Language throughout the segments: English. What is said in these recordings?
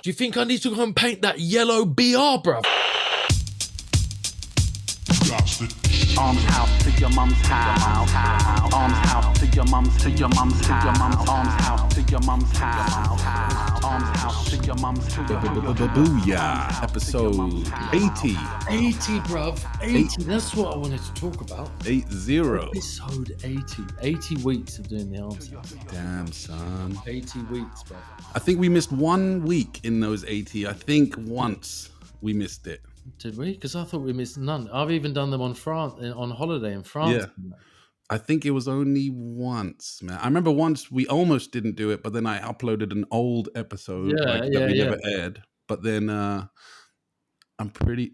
Do you think I need to go and paint that yellow BR, bruv? Armshouse to your mum's house. Armshouse to your mum's, to your mum's, to your mum's. Armshouse to your mum's house. Armshouse to your mum's, to your mum's. Booyah! Episode 80. 80, bruv. 80. That's what I wanted to talk about. 80. Episode 80. 80 weeks of doing the Armshouse. Damn, son. 80 weeks, bruv. I think we missed 1 week in those 80. I think once we missed it. Did we? Because I thought we missed none. I've even done them on holiday in France. Yeah. I think it was only once, man. I remember once we almost didn't do it, but then I uploaded an old episode that we never aired. But then I'm pretty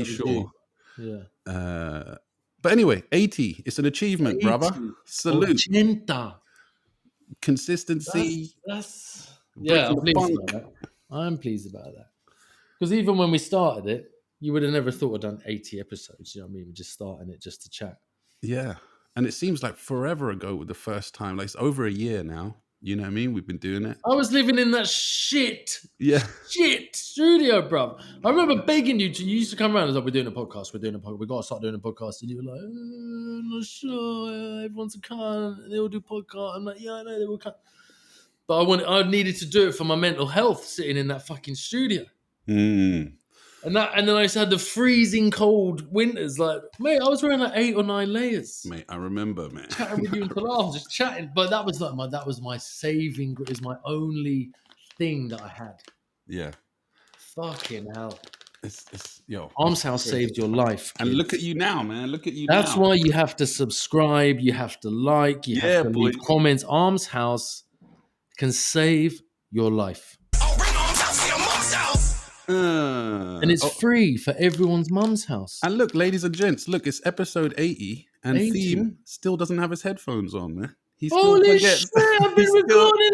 sure. Yeah. But anyway, 80. It's an achievement, 80. Brother. Salute. 80. Consistency. I'm pleased about that. I'm pleased about that. Because even when we started it, you would have never thought I'd done 80 episodes. You know what I mean? We're just starting it just to chat. Yeah. And it seems like forever ago with the first time. Like it's over a year now. You know what I mean? We've been doing it. I was living in that shit studio, bruv. I remember begging you used to come around and like, we're doing a podcast. We got to start doing a podcast. And you were like, I'm not sure. Everyone's a cunt. They all do podcasts. I'm like, yeah, I know they all cunt. But I needed to do it for my mental health sitting in that fucking studio. Mm. And then I just had the freezing cold winters. Like, mate, I was wearing like 8 or 9 layers. Mate, I remember, man. Chatting with you and Talal, just chatting. But that was like my saving, is my only thing that I had. Yeah. Fucking hell. It's yo. Armshouse saved your life, kids. And look at you now, man. Look at you That's now. why you have to subscribe, you have to like, you have to leave comments. Armshouse can save your life. And it's free for everyone's mum's house. And look, ladies and gents, look, it's episode 80, and 80? Theme still doesn't have his headphones on, man. He still Holy forgets. shit, I've been recording.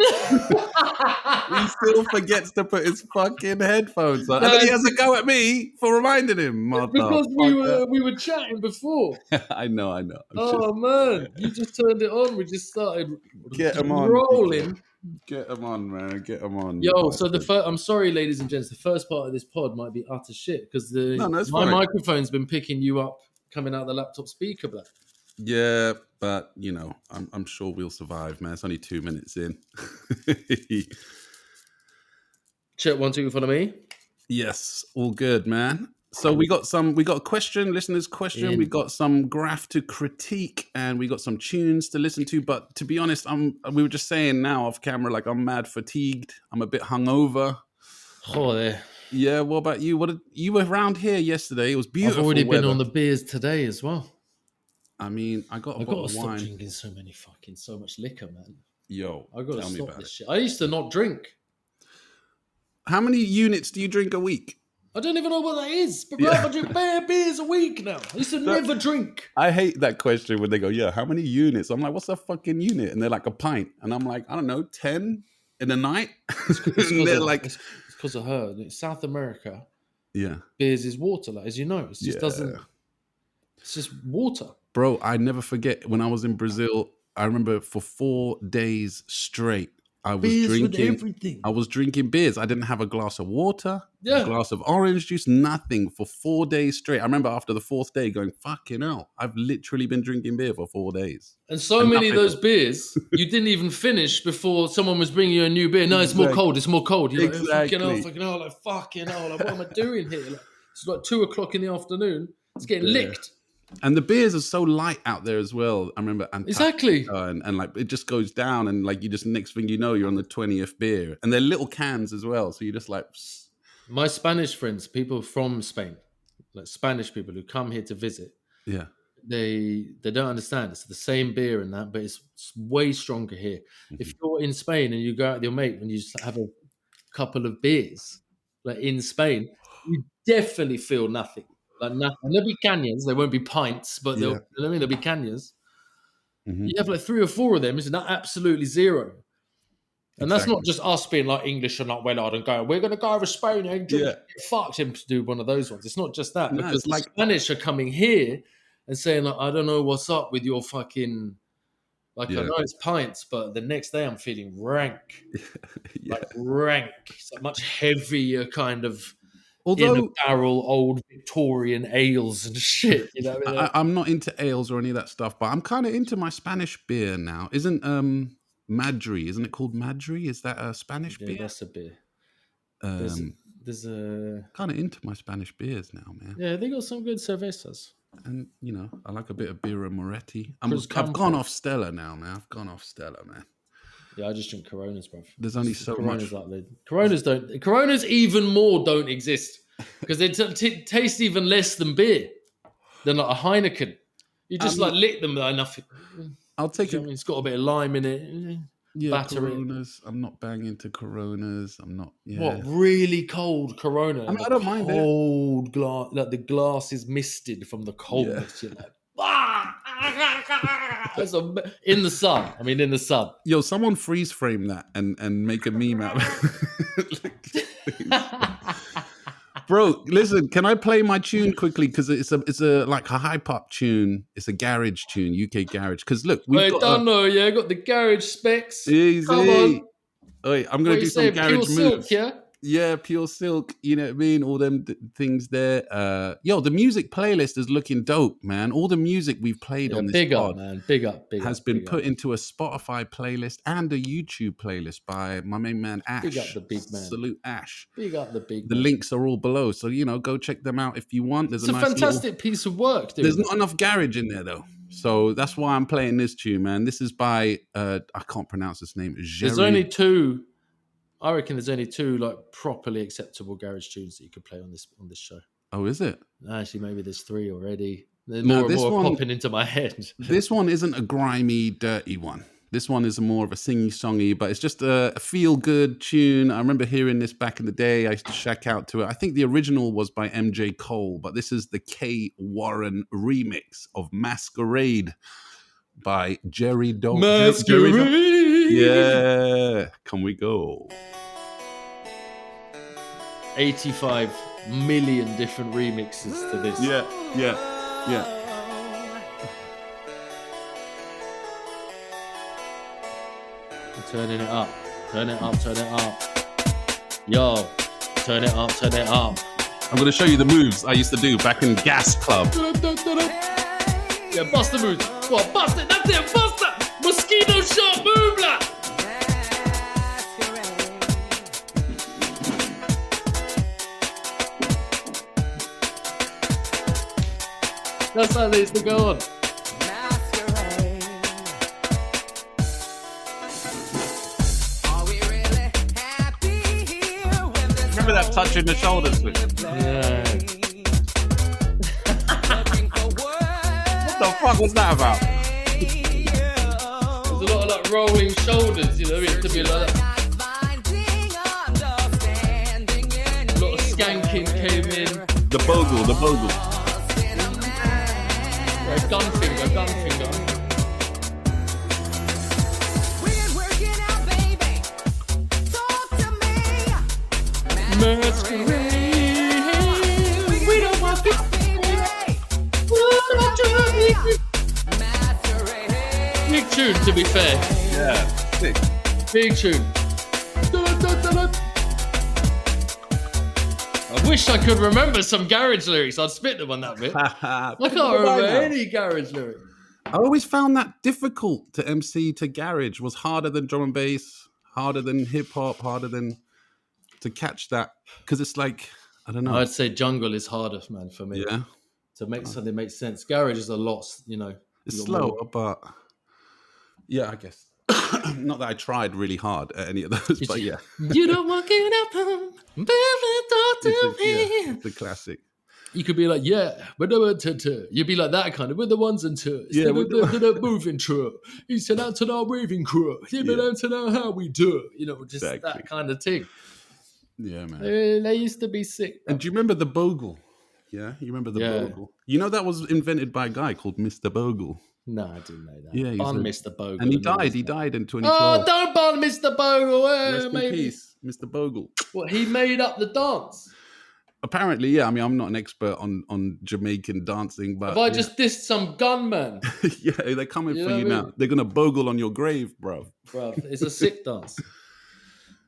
He still forgets to put his fucking headphones on. And then he has a go at me for reminding him. Because we were chatting before. I know. Man, you just turned it on. We just started rolling. Get them on, man. Get them on. Yo, so I'm sorry, ladies and gents. The first part of this pod might be utter shit because my microphone's been picking you up coming out of the laptop speaker, but yeah, but you know, I'm sure we'll survive, man. It's only 2 minutes in. Check 1, 2 in front of me. Yes, all good, man. So we got a question, listeners' question. We got some Graff to critique, and we got some tunes to listen to. But to be honest, we were just saying now off camera, like I'm mad fatigued. I'm a bit hungover. Oh, yeah. What about you? You were around here yesterday? It was beautiful. I've already been on the beers today as well. I mean, I got to stop drinking so much liquor, man. Yo, I got to stop this shit. I used to not drink. How many units do you drink a week? I don't even know what that is. But I drink bare beers a week now. I used to never drink. I hate that question when they go, yeah, how many units? I'm like, what's a fucking unit? And they're like, a pint. And I'm like, I don't know, 10 in a night? It's because of her. In South America, beers is water, like, as you know. It just doesn't... It's just water. Bro, I never forget when I was in Brazil, I remember for 4 days straight, I was drinking beers. I didn't have a glass of water, a glass of orange juice, nothing for 4 days straight. I remember after the 4th day going, fucking hell, I've literally been drinking beer for 4 days. And many of those beers, you didn't even finish before someone was bringing you a new beer. No, it's more cold. You're like, fucking hell, like, what am I doing here? Like, it's like 2 o'clock in the afternoon. It's getting licked. And the beers are so light out there as well. I remember exactly, and like it just goes down, and like you just next thing you know, you're on the 20th beer, and they're little cans as well. So you're just like, psst. My Spanish friends, people from Spain, like Spanish people who come here to visit, they don't understand. It's the same beer and that, but it's way stronger here. Mm-hmm. If you're in Spain and you go out with your mate and you just have a couple of beers, like in Spain, you definitely feel nothing. Like nothing. And there'll be canyons. They won't be pints, but there'll be canyons. Mm-hmm. You have like 3 or 4 of them. It's not absolutely zero. And that's not just us being like English and like Wellard and going, we're going to go over Spain and fucked him to do one of those ones. It's not just that. No, because like Spanish are coming here and saying, like, I don't know what's up with your fucking Like I know it's pints, but the next day I'm feeling rank, like rank. It's like much heavier kind of. In a barrel, old Victorian ales and shit. You know what I mean? I'm not into ales or any of that stuff, but I'm kind of into my Spanish beer now. Isn't Madri? Isn't it called Madri? Is that a Spanish beer? That's a beer. There's a kind of into my Spanish beers now, man. Yeah, they got some good cervezas. And you know, I like a bit of Birra Moretti. I've gone off Stella now, man. I've gone off Stella, man. Yeah, I just drink Coronas, bro. There's only so Coronas much. Coronas even more don't exist because they taste even less than beer, than like a Heineken. You just like lick them enough. I'll take it. It's got a bit of lime in it. Yeah, Coronas. I'm not banging to Coronas. I'm not. Yeah. What really cold Corona? I mean, I don't mind it. Cold glass, like the glass is misted from the coldness. Yeah. You're like, in the sun. I mean, in the sun. Yo, someone freeze frame that and make a meme out of it. Bro, listen, can I play my tune quickly? Because it's a like a high pop tune. It's a garage tune, UK garage. Because look, we've got got the garage specs. Easy. Come on. Wait, I'm gonna do some garage moves. Silk, yeah? Yeah, Pure Silk, you know what I mean? All them things there. Yo, the music playlist is looking dope, man. All the music we've played on this pod man. Big up. Has been put into a Spotify playlist and a YouTube playlist by my main man, Ash. Big up the big man. Salute, Ash. Big up the big man. The links are all below, so, you know, go check them out if you want. There's it's a fantastic piece of work, dude. There's not enough garage in there, though. So that's why I'm playing this tune, man. This is by, I can't pronounce his name. There's only two... I reckon there's only two like properly acceptable garage tunes that you could play on this show. Oh, is it? Actually, maybe there's three already. More and more popping into my head. This one isn't a grimy, dirty one. This one is more of a singy-songy, but it's just a feel-good tune. I remember hearing this back in the day. I used to shack out to it. I think the original was by MJ Cole, but this is the K. Warren remix of Masquerade by Gerideau. Masquerade! Yeah, can we go? 85 million different remixes to this. Yeah. Turning it up. Yo, turn it up. I'm going to show you the moves I used to do back in Gas Club. Yeah, bust the moves. What? Bust it. That's it. Bust it. Mosquito shot move, lad. That's how they used to go on. Remember that touching the shoulders with? Yeah. What the fuck was that about? There's a lot of like rolling shoulders, you know, it to be like that. A lot of skanking came in. The bogle. Yeah, gun finger. Masquerade. We don't want to big tune, to be fair. Yeah, sick. Big tune. I wish I could remember some garage lyrics. I'd spit them on that bit. I can't remember any garage lyrics. I always found that difficult to MC to garage. Was harder than drum and bass, harder than hip hop, harder than to catch that. Because it's like, I don't know. I'd say jungle is harder, man, for me. Yeah. To make something make sense. Garage is a lot, you know. It's slower, but yeah, I guess. Not that I tried really hard at any of those, but yeah. You don't walk it up, it's a classic. You could be like, yeah, you'd be like that kind of, with the ones and twos. Yeah, with the moving truck. He said out to our raving crew. He don't to know how we do. You know, just that kind of thing. Yeah, man. They used to be sick. And do you remember the Bogle? Yeah, you remember the Bogle? You know that was invented by a guy called Mr.Bogle. No, I didn't know that. Yeah, Bun Mr. Bogle. And he died in 2012. Oh, don't bun Mr. Bogle. Rest in peace, Mr. Bogle. What, he made up the dance? Apparently, yeah. I mean, I'm not an expert on Jamaican dancing, but have I just dissed some gunman? Yeah, they're coming for you now. They're gonna bogle on your grave, bro. It's a sick dance.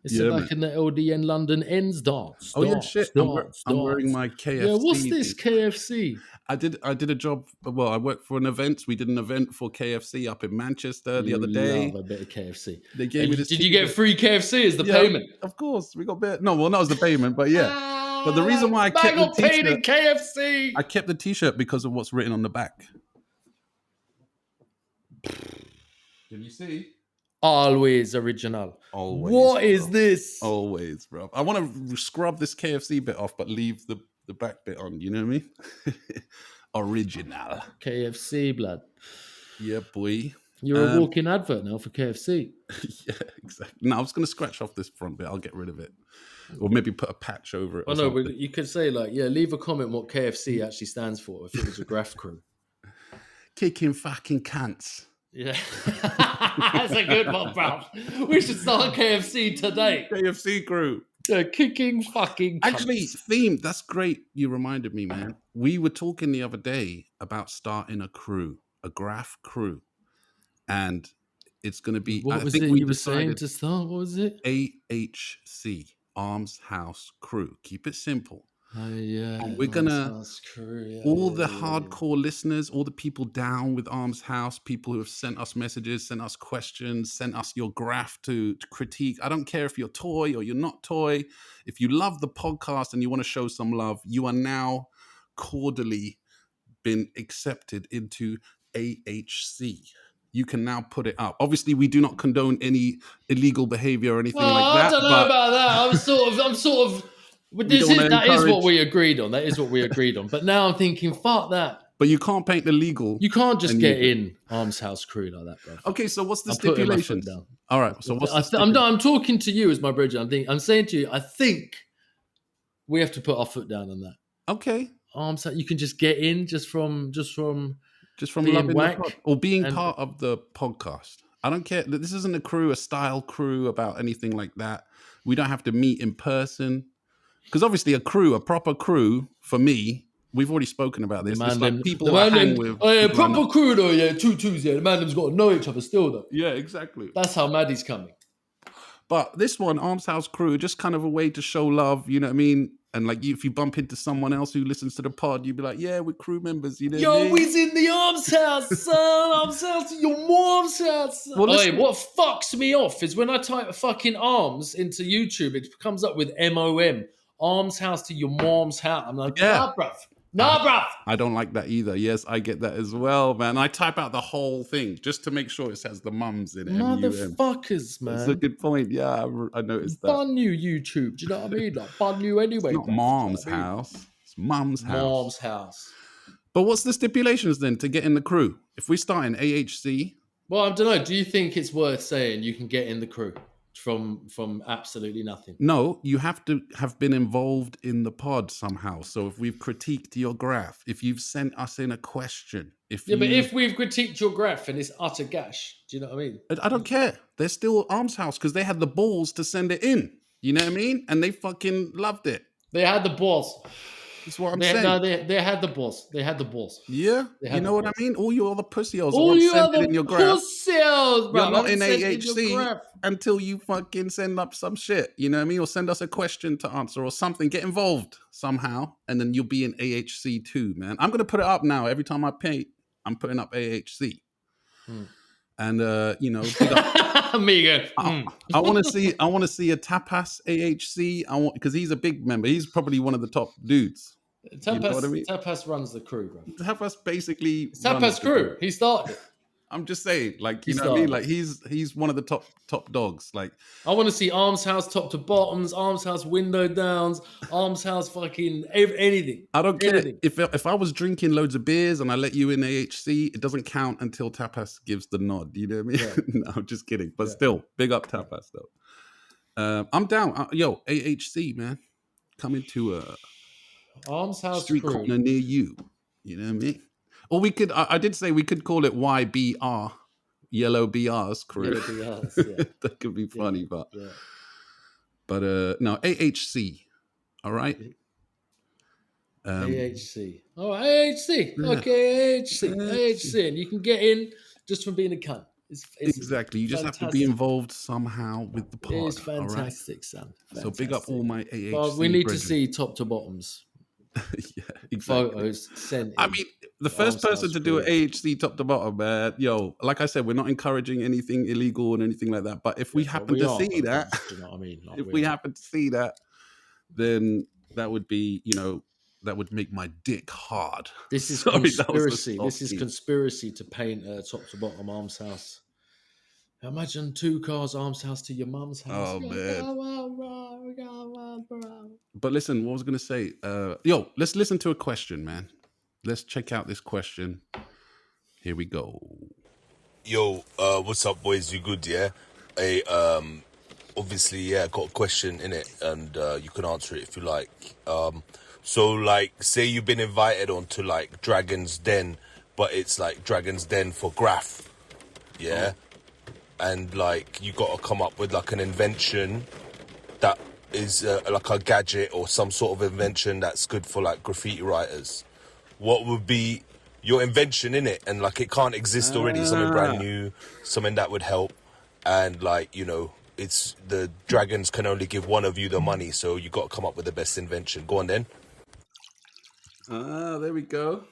It's back in the LDN London ends dance. Oh yeah, shit. I'm wearing my KFC. Yeah, what's this KFC? I did a job. Well, I worked for an event. We did an event for KFC up in Manchester the other day. Love a bit of KFC. They gave me this. Did you get free KFC as the payment? Of course, we got bit. No, well, not as the payment, but yeah. But the reason why I kept the paid in KFC. I kept the T-shirt because of what's written on the back. Can you see? Always original. Always. What is this? Always, bro. I want to scrub this KFC bit off, but leave the back bit on. You know what I mean? Original. KFC, blood. Yeah, boy. You're a walking advert now for KFC. Yeah, exactly. No, I was going to scratch off this front bit. I'll get rid of it. Or maybe put a patch over it. Oh, no, but you could say, like, leave a comment what KFC actually stands for if it was a Graff crew. Kicking fucking cunts. Yeah. That's a good one, bro. We should start KFC today. KFC crew. Yeah, kicking fucking cunts. Actually, theme, that's great. You reminded me, man. We were talking the other day about starting a crew, a Graff crew. And it's going to be... What was it you were saying to start? What was it? A.H.C, Armshouse crew. Keep it simple. Oh, yeah. And we're going to... all the hardcore listeners, all the people down with Armshouse, people who have sent us messages, sent us questions, sent us your Graff to critique. I don't care if you're toy or you're not toy. If you love the podcast and you want to show some love, you are now cordially been accepted into AHC. You can now put it up. Obviously, we do not condone any illegal behavior or anything like that. I don't know about that. I'm sort of. That is what we agreed on. That is what we agreed on. But now I'm thinking, fuck that. But you can't paint the legal. You can't just get in Armshouse crew like that, bro. Okay, so what's the stipulations? All right, so what's I'm talking to you as my bridge. I'm saying to you, I think we have to put our foot down on that. Okay. Armshouse, you can just get in just from loving the pod, or being part of the podcast. I don't care. This isn't a style crew about anything like that. We don't have to meet in person. Because obviously a proper crew, for me, we've already spoken about this. It's like people who I hang with. Oh yeah, proper crew though, yeah, 2-2s, yeah. The man them's got to know each other still though. Yeah, exactly. That's how Maddie's coming. But this one, Armshouse crew, just kind of a way to show love, you know what I mean? And like if you bump into someone else who listens to the pod, you'd be like, yeah, we're crew members, you know what I mean? We's in the Armshouse, son. Armshouse to your mom's house. Well, what fucks me off is when I type fucking arms into YouTube, it comes up with MOM. Armshouse to your mom's house. I'm like, nah, bruv. I don't like that either. Yes, I get that as well, man. I type out the whole thing just to make sure it has the mums in it. Motherfuckers, man. That's a good point. Yeah, I noticed that. Bun you, YouTube. Do you know what I mean? Like, bun you anyway. It's not mom's house. It's mum's house. Mom's house. But what's the stipulations then to get in the crew? If we start in AHC... Well, I don't know. Do you think it's worth saying you can get in the crew? From absolutely nothing. No, you have to have been involved in the pod somehow. So if we've critiqued your Graff, if you've sent us in a question, but if we've critiqued your Graff and it's utter gash, do you know what I mean? I don't care. They're still Armshouse because they had the balls to send it in. You know what I mean? And they fucking loved it. They had the balls. That's what I'm saying. No, they had the balls. They had the balls. Yeah, you know what I mean? All you other pussy-os sent it in your Graff. Pussy-os, bro. You're not in AHC until you fucking send up some shit. You know what I mean? Or send us a question to answer or something. Get involved somehow, and then you'll be in AHC too, man. I'm gonna put it up now. Every time I paint, I'm putting up AHC. And Amigo. I want to see a Tapas AHC. Because he's a big member. He's probably one of the top dudes. Tapas, you know what I mean? Tapas runs the crew, bro. Tapas basically. Tapas crew. He started it. I'm just saying, like, you know what I mean? Like, he's one of the top dogs. Like, I want to see Armshouse top to bottoms, Armshouse window downs, Armshouse fucking anything. I don't care. If I was drinking loads of beers and I let you in AHC, it doesn't count until Tapas gives the nod. You know what I mean? Yeah. No, I'm just kidding. But still, big up Tapas though. I'm down. AHC, man. Coming to a Armshouse street crew. corner near you. You know what I mean? Or we could, I did say we could call it YBR, Yellow BR's crew. Yellow BR's, yeah. That could be funny, but no, AHC, all right? A.H.C. Oh, A.H.C. Yeah. Okay, A.H.C. And you can get in just from being a cunt. It's Exactly. You just have to be involved somehow with the pod. It's fantastic, son. Fantastic. So big up all my AHC. Well, we need to see top to bottoms. Yeah, exactly. Photos sent. I mean, the first person to do an AHC top to bottom, man. Yo, like I said, we're not encouraging anything illegal and anything like that. But if we happen to see that, you know what I mean? If we happen to see that, then that would be, that would make my dick hard. This is conspiracy. This is conspiracy to paint a top to bottom Armshouse. Imagine 2 cars, Armshouse to your mum's house. Oh, man. But listen, what was I going to say? Let's listen to a question, man. Let's check out this question. Here we go. Yo, what's up, boys? You good, yeah? Obviously, yeah, got a question in it, and you can answer it if you like. So, like, say you've been invited onto, like, Dragon's Den, but it's, like, Dragon's Den for Graff, yeah? And, like, you got to come up with, like, an invention that is, like, a gadget or some sort of invention that's good for, like, graffiti writers. What would be your invention in it? And, like, it can't exist already, something brand new, something that would help. And, like, it's the dragons can only give one of you the money, so you got to come up with the best invention. Go on, then. There we go.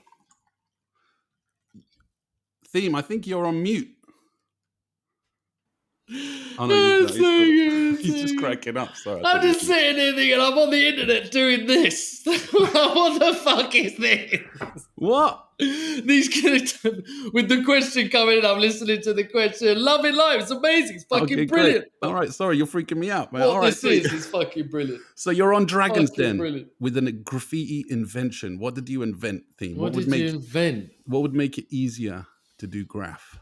Theme, I think you're on mute. Oh, no, he's just cracking up. Sorry, I'm just sitting there thinking, I'm on the internet doing this. What the fuck is this? What? These kids, with the question coming in, I'm listening to the question. Loving life, it's amazing. It's fucking brilliant. Great. All right, sorry, you're freaking me out, man. What this is fucking brilliant. So you're on Dragon's Den with a graffiti invention. What did you invent, Theme? What did you invent? What would make it easier to do Graff?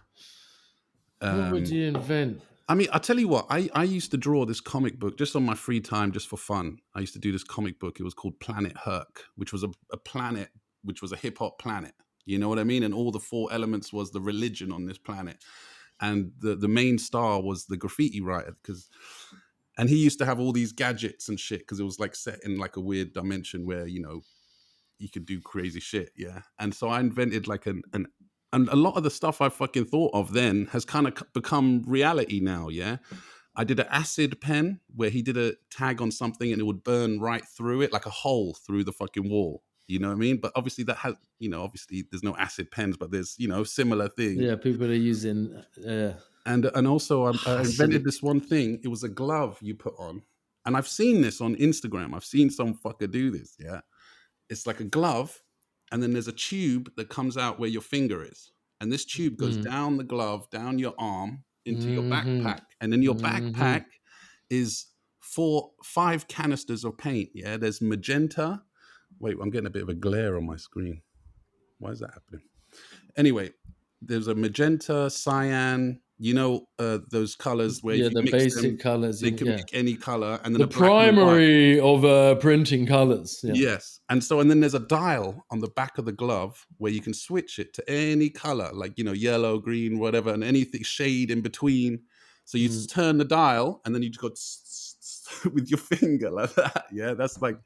What would you invent? I mean, I'll tell you what, I used to draw this comic book just on my free time, just for fun. I used to do this comic book. It was called Planet Herc, which was a planet, which was a hip-hop planet. You know what I mean? And all the 4 elements was the religion on this planet. And the main star was the graffiti writer. And he used to have all these gadgets and shit because it was like set in like a weird dimension where, you could do crazy shit, yeah? And so I invented like and a lot of the stuff I fucking thought of then has kind of become reality now, yeah? I did an acid pen where he did a tag on something and it would burn right through it, like a hole through the fucking wall. You know what I mean? But obviously that has, obviously there's no acid pens, but there's, similar things. Yeah, people are using... And also I invented this one thing. It was a glove you put on. And I've seen this on Instagram. I've seen some fucker do this, yeah? It's like a glove. And then there's a tube that comes out where your finger is. And this tube goes down the glove, down your arm, into your backpack. And then your backpack is 5 canisters of paint. Yeah, there's magenta. Wait, I'm getting a bit of a glare on my screen. Why is that happening? Anyway, there's a magenta, cyan, those colors where you the mix basic them, colors. they can make any color. And then the primary of printing colors. Yeah. Yes. And then there's a dial on the back of the glove where you can switch it to any color, like, yellow, green, whatever, and anything shade in between. So you just turn the dial and then you just go with your finger like that. Yeah. That's like,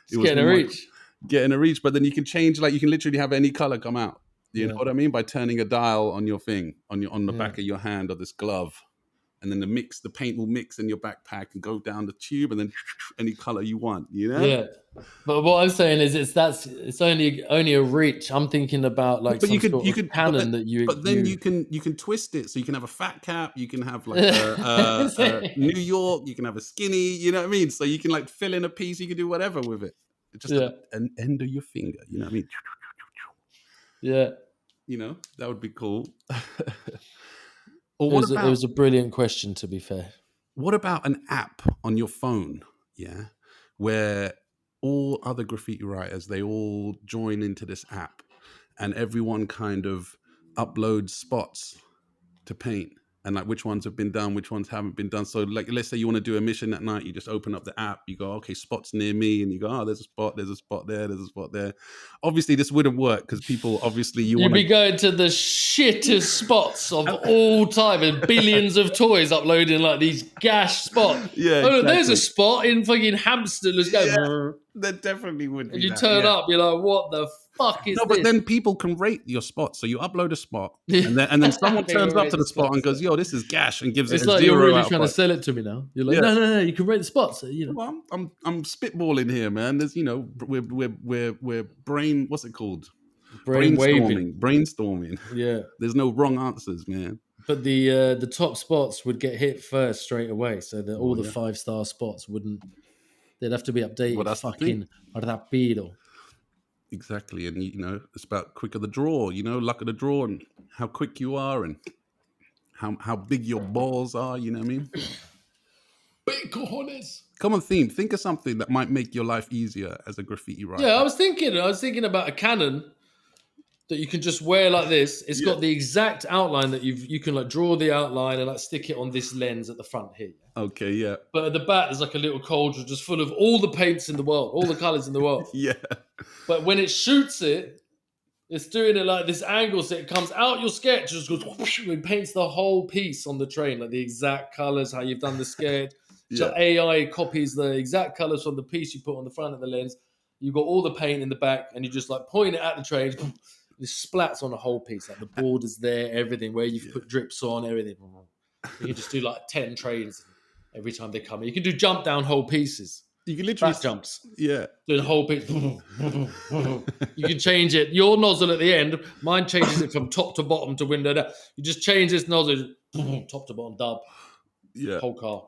getting a reach. But then you can change, like you can literally have any color come out. You know what I mean? By turning a dial on your thing, on the back of your hand of this glove. And then the paint will mix in your backpack and go down the tube and then any color you want, Yeah. But what I'm saying is it's only a reach. I'm thinking about like you could cannon that you... But then you can twist it. So you can have a fat cap, you can have like a New York, you can have a skinny, you know what I mean? So you can like fill in a piece, you can do whatever with it. Just an end of your finger, you know what I mean? Yeah. That would be cool. It was a brilliant question, to be fair. What about an app on your phone, yeah, where all other graffiti writers, they all join into this app and everyone kind of uploads spots to paint, and like which ones have been done, which ones haven't been done. So like, let's say you want to do a mission at night, you just open up the app, you go, okay, spots near me, and you go, oh, there's a spot there, there's a spot there. Obviously, this wouldn't work because people obviously you'd be going to the shittest spots of all time, and billions of toys uploading like these gash spots. Yeah, oh, there's a spot in fucking Hampstead. Let's go. Yeah, there definitely would be. And you turn up, you're like, what the fuck is this? But then people can rate your spot. So you upload a spot, and then someone turns up to the spot and goes, "Yo, this is gash," and gives it a 0 you're really out trying to sell it to me now. You're like, no, you can rate the spots. You know, well, I'm spitballing here, man. There's, we're brain. What's it called? Brainstorming. Yeah. There's no wrong answers, man. But the top spots would get hit first straight away, so that all the 5-star spots wouldn't. They'd have to be updated. Well, that's fucking rapido. Exactly, and it's about quick of the draw. Luck of the draw, and how quick you are, and how big your balls are. You know what I mean? Big cojones. Common theme. Think of something that might make your life easier as a graffiti writer. Yeah, I was thinking about a cannon that you can just wear like this. It's got the exact outline that you can like draw the outline and like stick it on this lens at the front here. Okay, yeah. But at the back, there's like a little cauldron just full of all the paints in the world, all the colors in the world. Yeah. But when it shoots it, it's doing it like this angle, so it comes out your sketch, just goes whoosh, and paints the whole piece on the train, like the exact colors, how you've done the sketch. So AI copies the exact colors from the piece you put on the front of the lens. You've got all the paint in the back, and you just like point it at the train. It splats on the whole piece, like the borders there, everything, where you've put drips on, everything. You can just do like 10 trains every time they come in. You can do jump down whole pieces. You can literally back jumps. Yeah. Do the whole piece. You can change it. Your nozzle at the end, mine changes it from top to bottom to window down. You just change this nozzle, top to bottom, dub. Yeah. Whole car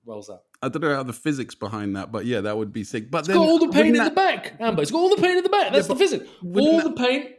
rolls out. I don't know how the physics behind that, but yeah, that would be sick. But it's got all the paint in the back, Amber. It's got all the paint in the back. That's the physics. All the paint.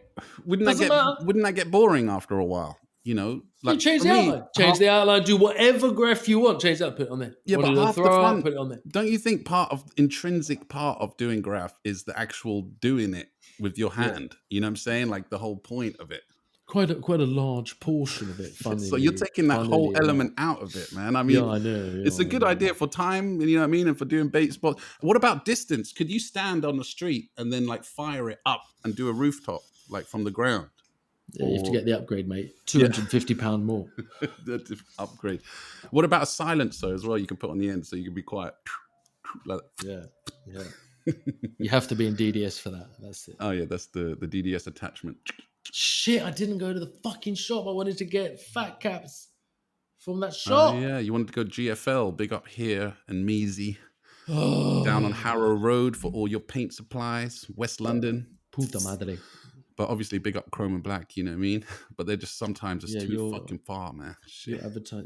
Wouldn't that get boring after a while? Like you change the outline. Change the outline. Do whatever graph you want. Change that. Put it on there. Yeah, but half the fun. Put it on there. Don't you think intrinsic part of doing graph is the actual doing it with your hand? Yeah. You know what I'm saying? Like the whole point of it. Quite a large portion of it. So you're taking that whole element out of it, man. I mean, I know. It's a good idea for time, you know what I mean, and for doing bait spots. What about distance? Could you stand on the street and then like fire it up and do a rooftop like from the ground? Yeah, you have to get the upgrade, mate. £250 more. Upgrade. What about a silencer as well? You can put on the end so you can be quiet. Like yeah. You have to be in DDS for that. That's it. Oh yeah, that's the DDS attachment. Shit, I didn't go to the fucking shop. I wanted to get fat caps from that shop. Oh yeah, you wanted to go GFL, big up here and Measy. Down on Harrow Road for all your paint supplies, West London. Puta madre. But obviously big up Chrome and Black, you know what I mean? But they're just sometimes too fucking far, man. Shit.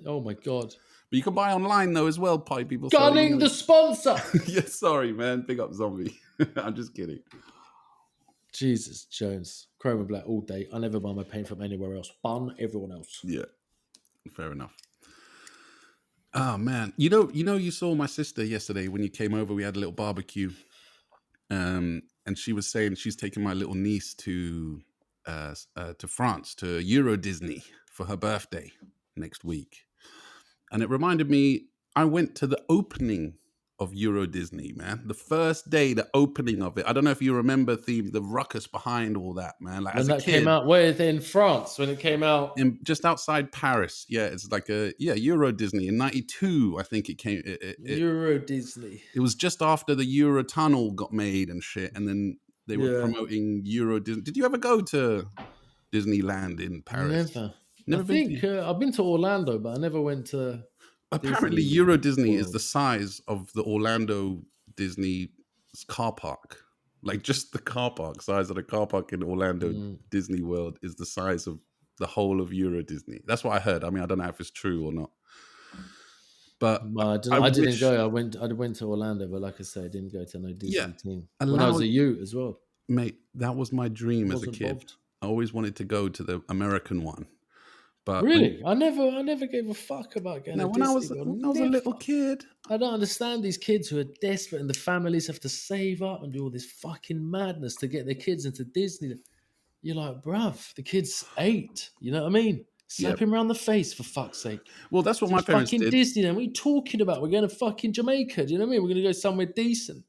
Oh my God. But you can buy online though as well, pie people. Gunning the sponsor. Yeah, sorry, man. Big up Zombie. I'm just kidding. Jesus Jones. Chrome and Black all day. I never buy my paint from anywhere else. Bun everyone else. Yeah. Fair enough. Oh man. You saw my sister yesterday when you came over, we had a little barbecue. And she was saying she's taking my little niece to France, to Euro Disney for her birthday next week. And it reminded me, I went to the opening of Euro Disney, man. The first day, the opening of it. I don't know if you remember the ruckus behind all that, man. Like, when that came out, where in France? When it came out, just outside Paris. Yeah, it's like Euro Disney in '92. I think it came. Euro Disney. It was just after the Euro Tunnel got made and shit, and then they were promoting Euro Disney. Did you ever go to Disneyland in Paris? Never. I think I've been to Orlando, but I never went to. Apparently, Disney Euro Disney is the size of the Orlando Disney car park. Like just the car park size of the car park in Orlando Disney World is the size of the whole of Euro Disney. That's what I heard. I mean, I don't know if it's true or not. But I didn't go. I went to Orlando, but like I said, I didn't go to no Disney team. When I was a youth as well. Mate, that was my dream as a kid. Bobbed. I always wanted to go to the American one. But really, I never gave a fuck about going. When I was a little kid, I don't understand these kids who are desperate and the families have to save up and do all this fucking madness to get their kids into Disney. You're like, bruv, the kid's 8. You know what I mean? Slap him around the face, for fuck's sake. Well, that's what my parents fucking did. Disneyland. What are you talking about? We're going to fucking Jamaica. Do you know what I mean? We're going to go somewhere decent.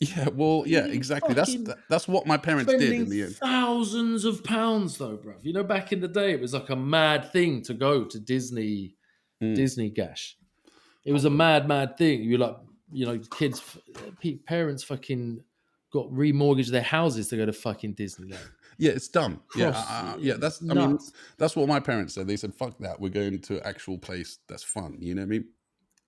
Yeah, well, yeah, exactly. That's what my parents did in the end. Thousands of pounds, though, bruv. You know, back in the day, it was like a mad thing to go to Disney Gash. It was a mad thing. You were like, you know, kids, parents fucking got remortgaged their houses to go to fucking Disneyland. Yeah, it's dumb. That's nuts. I mean, that's what my parents said. They said, "Fuck that, we're going to an actual place that's fun." You know what I mean?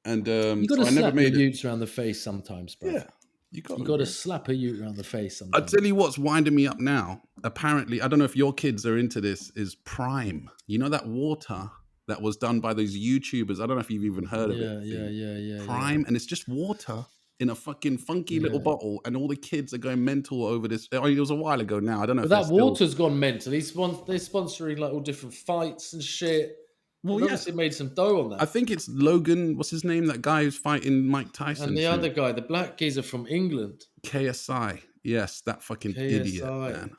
And you got to slap your utes around the face sometimes, bro. Yeah, you got to slap a ute around the face sometimes. I'll tell you what's winding me up now. Apparently, I don't know if your kids are into this. Is Prime? You know that water that was done by those YouTubers? I don't know if you've even heard of it. Yeah. Prime, and it's just water in a fucking funky little bottle, and all the kids are going mental over this. I mean, it was a while ago now. I don't know. But that water's gone mental. They're sponsoring like all different fights and shit. Well, they obviously made some dough on that. I think it's Logan. What's his name? That guy who's fighting Mike Tyson. And the other guy, the black geezer from England. KSI. Yes, that fucking idiot, man.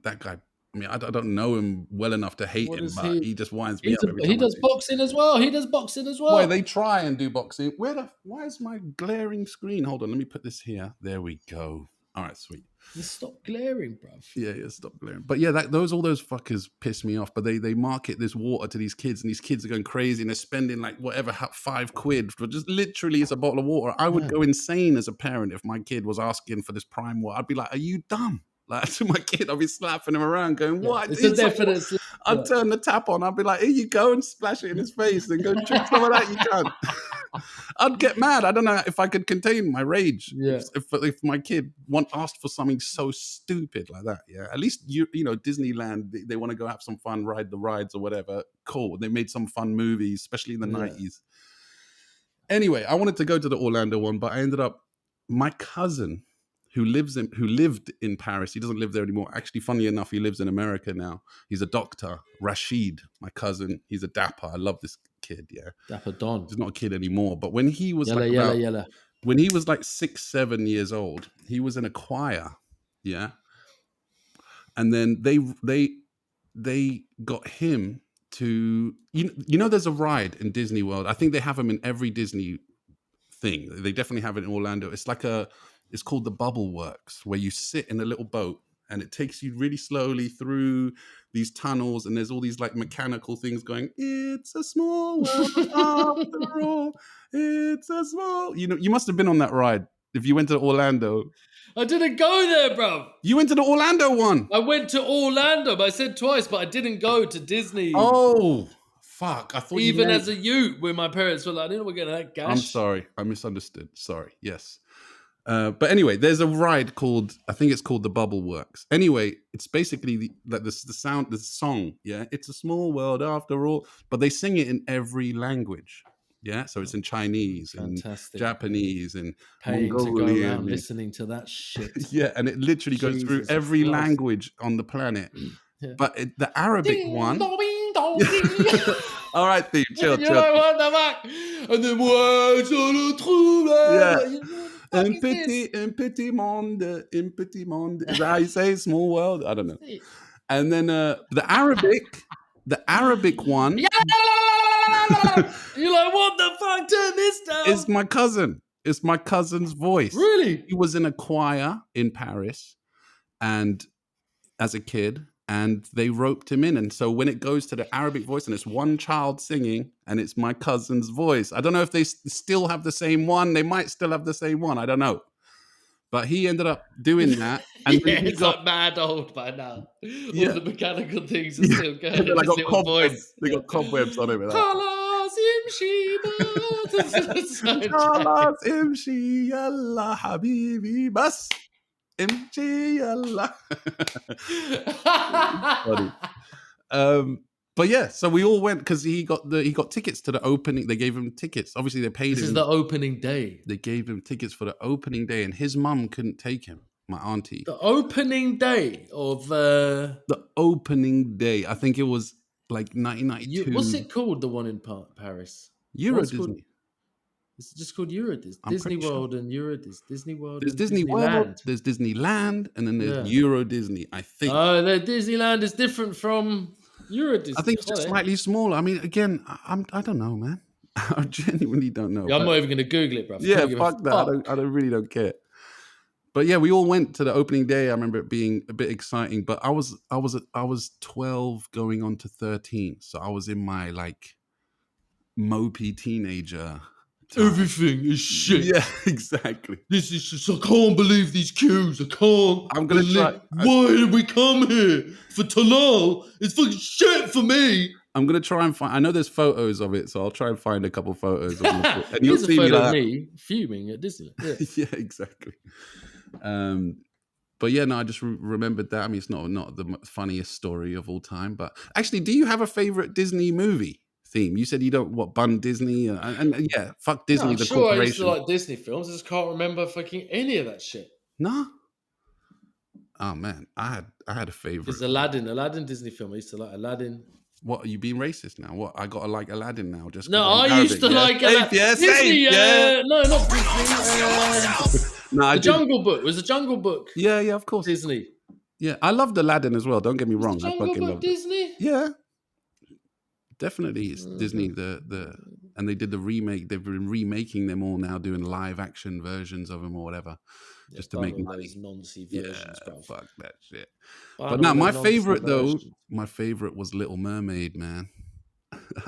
That guy. I mean, I don't know him well enough to hate him, but he just winds me up every time. He does boxing as well. Why, they try and do boxing. Why is my glaring screen? Hold on, let me put this here. There we go. All right, sweet. Just stop glaring, bruv. Yeah, stop glaring. But yeah, all those fuckers piss me off. But they market this water to these kids, and these kids are going crazy, and they're spending like whatever £5 for just literally it's a bottle of water. I would go insane as a parent if my kid was asking for this Prime water. I'd be like, "Are you dumb?" Like to my kid, I'll be slapping him around, going, "What?" I'd turn the tap on. I'd be like, "Here you go," and splash it in his face and go, "Drink some of that, you can." I'd get mad. I don't know if I could contain my rage. Yeah. If my kid asked for something so stupid like that, yeah. At least you know Disneyland, they want to go have some fun, ride the rides or whatever. Cool. They made some fun movies, especially in the 90s. Anyway, I wanted to go to the Orlando one, but I ended up my cousin who lived in Paris. He doesn't live there anymore. Actually, funny enough, he lives in America now. He's a doctor. Rashid, my cousin. He's a dapper. I love this kid. Yeah, dapper Don. He's not a kid anymore. But when he was yellow. When he was like 6-7 years old, he was in a choir. Yeah, and then they got him to you know there's a ride in Disney World. I think they have them in every Disney thing. They definitely have it in Orlando. It's called the Bubble Works, where you sit in a little boat and it takes you really slowly through these tunnels, and there's all these like mechanical things going, "It's a small world after all. It's a small..." You know, you must have been on that ride if you went to Orlando. I didn't go there, bro. You went to the Orlando one. I went to Orlando, but I said twice, but I didn't go to Disney. Oh, fuck. I thought even as a youth, when my parents were like, "I didn't want to get that gash." I'm sorry. I misunderstood. Sorry. Yes. But anyway, there's a ride I think it's called the Bubble Works. Anyway, it's basically the song. Yeah, it's a small world after all. But they sing it in every language. Yeah, so it's in Chinese and Japanese and Mongolian. To go around listening to that shit. Yeah, and it literally goes through every language on the planet. Yeah. But the Arabic one. All right, Steve, chill. You know what the fuck? And then words on a true. Yeah. Un petit monde. Is that how you say small world? I don't know. And then the Arabic one. You're like, what the fuck? Turn this down. It's my cousin. It's my cousin's voice. Really? He was in a choir in Paris, and as a kid, and they roped him in. And so when it goes to the Arabic voice, and it's one child singing, and it's my cousin's voice. I don't know if they still have the same one. They might still have the same one. I don't know. But he ended up doing that. And it's like mad old by now. Yeah. All the mechanical things are still going. They got cobwebs. They got cobwebs on him. Khalas imshi Allah habibi bas. But yeah, so we all went because he got tickets to the opening. They gave him tickets. Obviously, they paid him. This is the opening day. They gave him tickets for the opening day, and his mum couldn't take him. My auntie. The opening day of the opening day. I think it was like 1992. What's it called? The one in Paris? Euro Disney. It's just called Euro Disney World and Euro Disney World. There's Disney World, there's Disneyland, and then there's Euro Disney, I think. Oh, the Disneyland is different from You're a Disney. I think it's just slightly smaller. I mean, again, I don't know, man. I genuinely don't know. Yeah, I'm not even going to Google it, bro. Yeah, fuck that. I don't really care. But yeah, we all went to the opening day. I remember it being a bit exciting. But I was 12 going on to 13, so I was in my like mopey teenager time. Everything is shit. Yeah, exactly. This is just, I can't believe these queues. I can't. I'm gonna try. Why did we come here for Talal? It's fucking shit for me. I'm gonna try and find. I know there's photos of it, so I'll try and find a couple photos of it. And you'll see me fuming at Disneyland. Yeah, yeah, exactly. But yeah, no, I just remembered that. I mean, it's not the funniest story of all time, but actually, do you have a favorite Disney movie theme? You said you don't Bun Disney, and yeah, fuck Disney. I'm sure I used to like Disney films. I just can't remember fucking any of that shit. No. Oh man, I had a favorite. It's Aladdin Disney film. I used to like Aladdin. What, are you being racist now? What, I gotta like Aladdin now? Just no, I used to like Aladdin. Yeah, Disney. yeah. No, not Disney. No, the Jungle Book. It was a Jungle Book. Yeah, of course. Disney. Yeah, I loved Aladdin as well. Don't get me wrong. I fucking loved Disney. It. Yeah, definitely. It's Disney. And they did the remake. They've been remaking them all now, doing live action versions of them or whatever, just to make money. Those noncy versions, bro. Fuck that shit. But now, my favorite was Little Mermaid, man.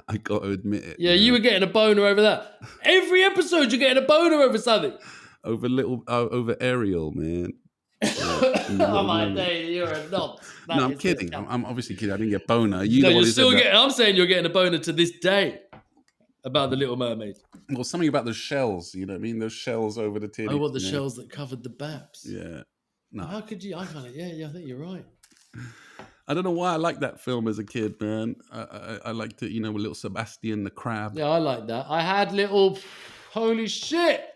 I got to admit it. Yeah, man. You were getting a boner over that. Every episode, you're getting a boner over something. Over Ariel, man. Oh my day, you're a knob. No, I'm kidding. I'm obviously kidding. I didn't get boner. I'm saying you're getting a boner to this day about the Little Mermaid. Well, something about the shells. You know what I mean? Those shells over the titties. Oh, what the shells that covered the baps? Yeah. No. How could you? I kind of. Yeah. I think you're right. I don't know why I liked that film as a kid, man. I liked it. With little Sebastian the crab. Yeah, I like that. I had little. Holy shit!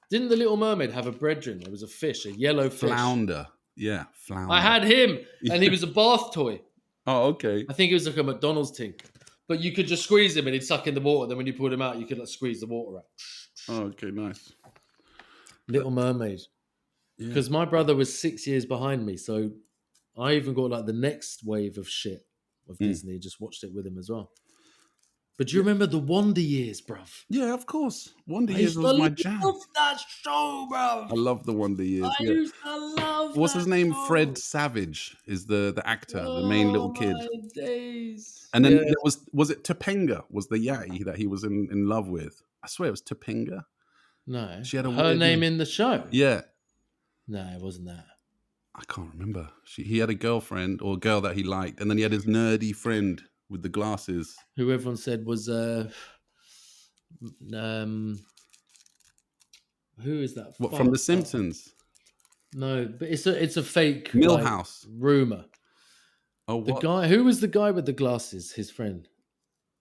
Didn't the Little Mermaid have a brethren? There was a fish, a yellow fish. Flounder. Yeah, flounder. I had him, and he was a bath toy. Oh, okay. I think it was like a McDonald's thing. But you could just squeeze him and he'd suck in the water. Then when you pulled him out, you could squeeze the water out. Oh, okay, nice. Little Mermaid. Because my brother was 6 years behind me. So I even got the next wave of shit of Disney. Just watched it with him as well. But do you remember the Wonder Years, bruv? Yeah, of course. Wonder Years was my jam. I love that show, bruv. I love the Wonder Years. I used to love What's his name? show. Fred Savage is the actor, the main little kid. My days. And then there was it Topanga was the yachty that he was in love with? I swear it was Topanga. No. She had her name in the show? Yeah. No, it wasn't that. I can't remember. He had a girlfriend or a girl that he liked, and then he had his nerdy friend with the glasses, who everyone said was who is that? What, from The Simpsons? No, but it's a fake Millhouse rumor. Oh, what? Who was the guy with the glasses? His friend.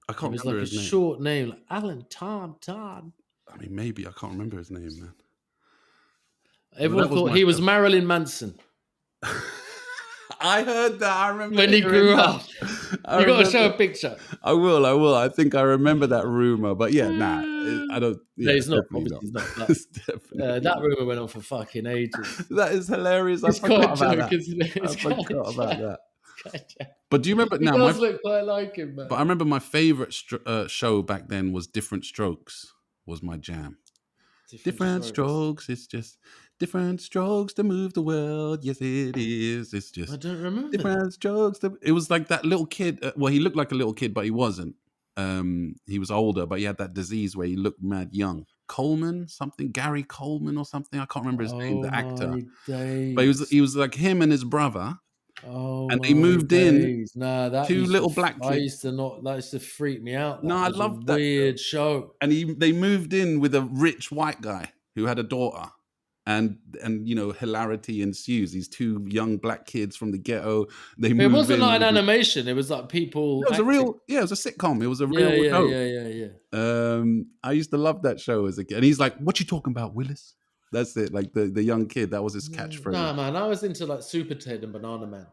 I can't remember his name. It was like a short name, like Alan Todd. I mean, maybe I can't remember his name, man. Everyone thought he was Marilyn Manson. I heard that. I remember when he grew up. You got to show a picture. I will. I think I remember that rumor, but yeah, I don't. Yeah, no, it's not. Obviously, it's not. That rumor went on for fucking ages. That is hilarious. I forgot about that. But do you remember? He does look quite like him, man. But I remember my favorite show back then was Different Strokes. Was my jam. Different strokes. It's just different strokes to move the world. Yes, it is. It's just. I don't remember. Different strokes. It was like that little kid. Well, he looked like a little kid, but he wasn't. He was older, but he had that disease where he looked mad young. Gary Coleman or something. I can't remember his name. The actor. But he was like him and his brother. Oh, and they moved in. No, that two little black kids. That used to freak me out. No, I loved that weird show. And they moved in with a rich white guy who had a daughter, and hilarity ensues. These two young black kids from the ghetto. It wasn't like an animation. It was like people. It was it was a sitcom. It was a real show. Yeah. I used to love that show as a kid. And he's like, "What you talking about, Willis?" That's it. Like the young kid. That was his catchphrase. Nah, man. I was into like Super Ted and Banana Man.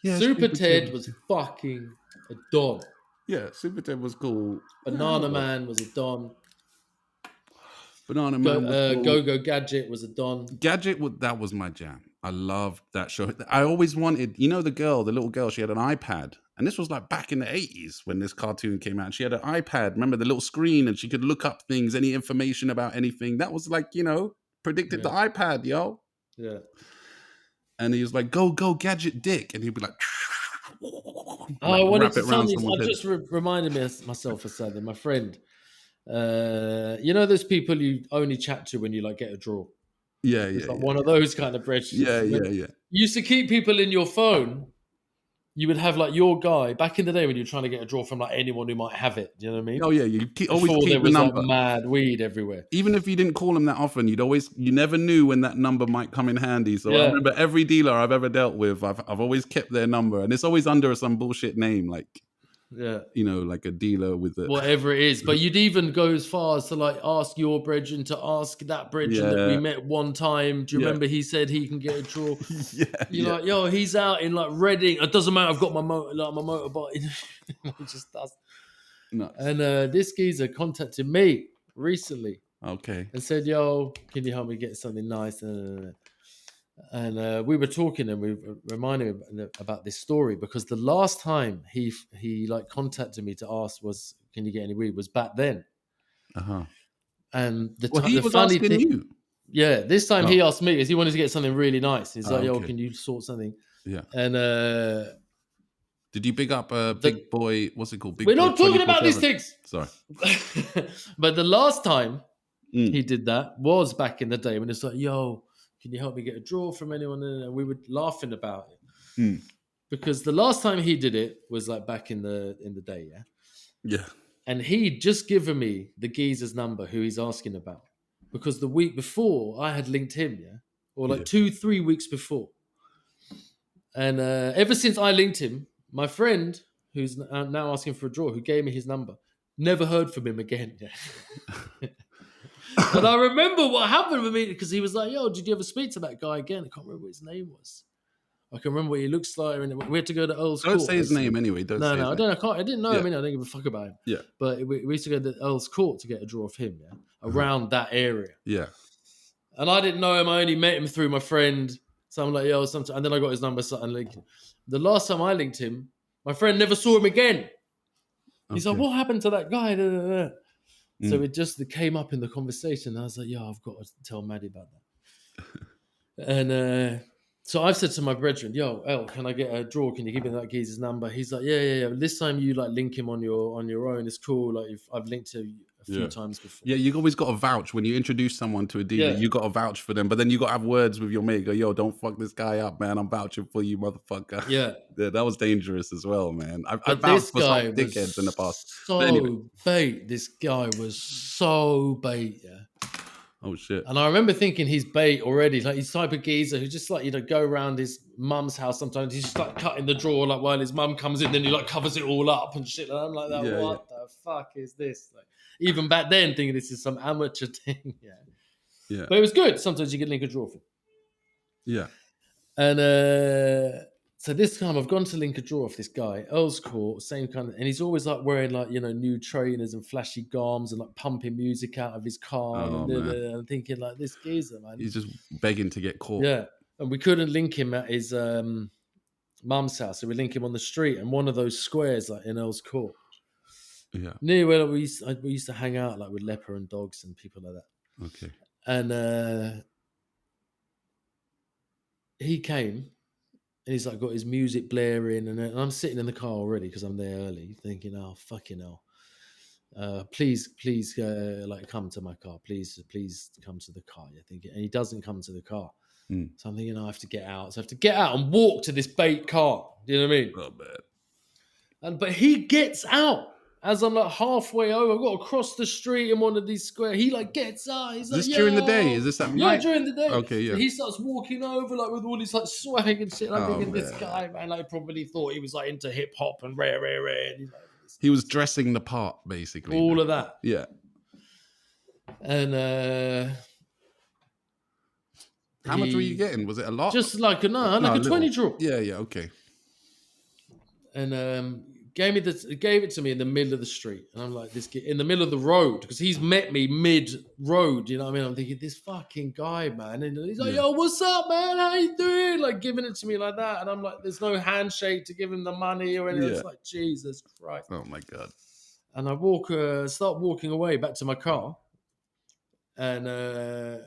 Yeah, Super Ted was fucking a don. Yeah, Super Ted was cool. Banana Man was a don. Banana Man was cool. Go-Go Gadget was a don. Gadget, that was my jam. I loved that show. I always wanted, the little girl, she had an iPad. And this was like back in the 80s when this cartoon came out. And she had an iPad, remember the little screen, and she could look up things, any information about anything. That was like, predicted the iPad, yo. Yeah. And he was like, go, gadget dick. And he'd be like, I wanted to tell you, I just reminded myself of something. My friend, those people you only chat to when you like get a draw. Yeah, it's like one of those kind of breadsheets. Yeah. You used to keep people in your phone. You would have like your guy back in the day when you were trying to get a draw from like anyone who might have it. Do you know what I mean? Oh yeah, you always keep there was the number. Like mad weed everywhere. Even if you didn't call them that often, you never knew when that number might come in handy. So I remember every dealer I've ever dealt with, I've always kept their number, and it's always under some bullshit name like. Yeah, like a dealer with whatever it is. But you'd even go as far as to like ask your brethren to ask that brethren that we met one time. Do you remember he said he can get a draw? You're like, yo, he's out in like Reading. It doesn't matter. I've got my motorbike. It just does. Nuts. And this geezer contacted me recently. Okay. And said, yo, can you help me get something nice? And we were talking, and we reminded him about this story because the last time he like contacted me to ask was, "Can you get any weed?" was back then. And the funny thing, you. Yeah, this time he asked me because he wanted to get something really nice. He's like, "Yo, can you sort something?" Yeah. And did you big up Big Boy? What's it called? We're not talking about these things. Sorry. But the last time he did that was back in the day when it's like, "Yo, can you help me get a draw from anyone?" And we were laughing about it because the last time he did it was like back in the day, yeah. And he'd just given me the geezer's number who he's asking about because the week before I had linked him, or like 2-3 weeks before, and ever since I linked him, my friend who's now asking for a draw, who gave me his number, never heard from him again. And I remember what happened with me because he was like, "Yo, did you ever speak to that guy again?" I can't remember what his name was. I can remember what he looks like. And we had to go to Earl's Court. Don't say his name anyway. No, I don't. I didn't know him. I didn't give a fuck about him. Yeah. But we used to go to Earl's Court to get a draw of him. Yeah, around that area. Yeah. And I didn't know him. I only met him through my friend. So I'm like, yo, and then I got his number. So I'm like, the last time I linked him, my friend never saw him again. He's like, "What happened to that guy?" So it just came up in the conversation. I was like, "Yo, I've got to tell Maddie about that." And so I've said to my brethren, "Yo, El, can I get a draw? Can you give me that geezer's number?" He's like, yeah. This time you like link him on your own. It's cool. Like I've linked him a few times before. Yeah, you always got to vouch when you introduce someone to a dealer. You got to vouch for them, but then you got to have words with your mate. Go, "Yo, don't fuck this guy up, man. I'm vouching for you, motherfucker." Yeah, that was dangerous as well, man. I've vouched for some dickheads in the past. So bait. This guy was so bait. Yeah. Oh shit! And I remember thinking he's bait already. Like he's the type of geezer who just like go around his mum's house. Sometimes he's just like cutting the drawer like while his mum comes in. Then he like covers it all up and shit. And I'm like, what the fuck is this? Like, even back then, thinking this is some amateur thing. Yeah. But it was good. Sometimes you could link a drawer for. Yeah. And so this time I've gone to link a draw off this guy, Earl's Court, same kind of, and he's always like wearing like, new trainers and flashy garms and like pumping music out of his car. And thinking like, this geezer, man. He's just begging to get caught. Yeah. And we couldn't link him at his mum's house. So we link him on the street and one of those squares like in Earl's Court. Yeah. Near where we used to hang out like with leper and dogs and people like that. Okay. And he came. And he's like got his music blaring, and I'm sitting in the car already because I'm there early, thinking, "Oh fucking hell, please, like come to my car, please come to the car." You're thinking, and he doesn't come to the car, so I'm thinking, I have to get out, so I have to get out and walk to this bait car. Do you know what I mean? Oh man. But he gets out. As I'm like halfway over, I've got to cross the street in one of these squares. He like gets out. He's like, "Is this during the day? Is this at night?" Yeah, during the day. Okay, yeah. And he starts walking over like with all his like swag and shit. I'm thinking, this guy, man, like probably thought he was like into hip hop and rare. And he's like, he was dressing the part, basically. All of that. Yeah. And how much were you getting? Was it a lot? Just like a 20 draw. Yeah, okay. And gave it to me in the middle of the street, and I'm like, this kid in the middle of the road, because he's met me mid road. You know what I mean? I'm thinking, this fucking guy, man, and he's like, yo, what's up, man? How you doing? Like giving it to me like that, and I'm like, there's no handshake to give him the money or anything. It's like, Jesus Christ. Oh my God. And I start walking away back to my car, and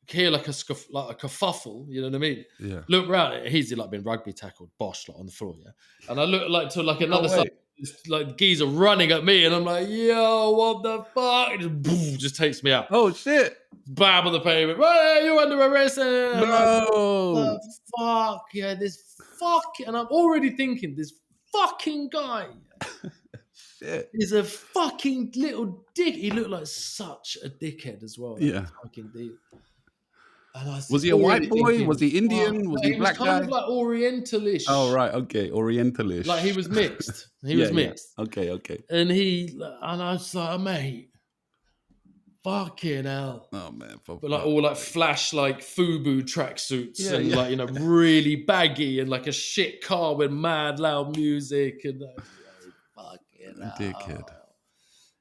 hear like a kerfuffle, you know what I mean? Yeah. Look round, he's like been rugby tackled, bosh, like on the floor, yeah. And I look like to like another side, like geezer running at me, and I'm like, yo, what the fuck? It just takes me out. Oh shit! Bam on the pavement. Hey, you're under arrest. And no. Like, fuck yeah, this fuck, and I'm already thinking this fucking guy. Shit. He's a fucking little dick. He looked like such a dickhead as well. Yeah. Fucking dude. Was he a white boy? Thinking, was he Indian? Was he black guy? He was kind of like Orientalish. Oh, right. Okay. Orientalish. Like he was mixed. He was mixed. Yeah. Okay. And I was like, mate, fucking hell. Oh, man. But like all like flash like FUBU tracksuits and like, you know, really baggy and like a shit car with mad loud music and fucking hell. Dickhead.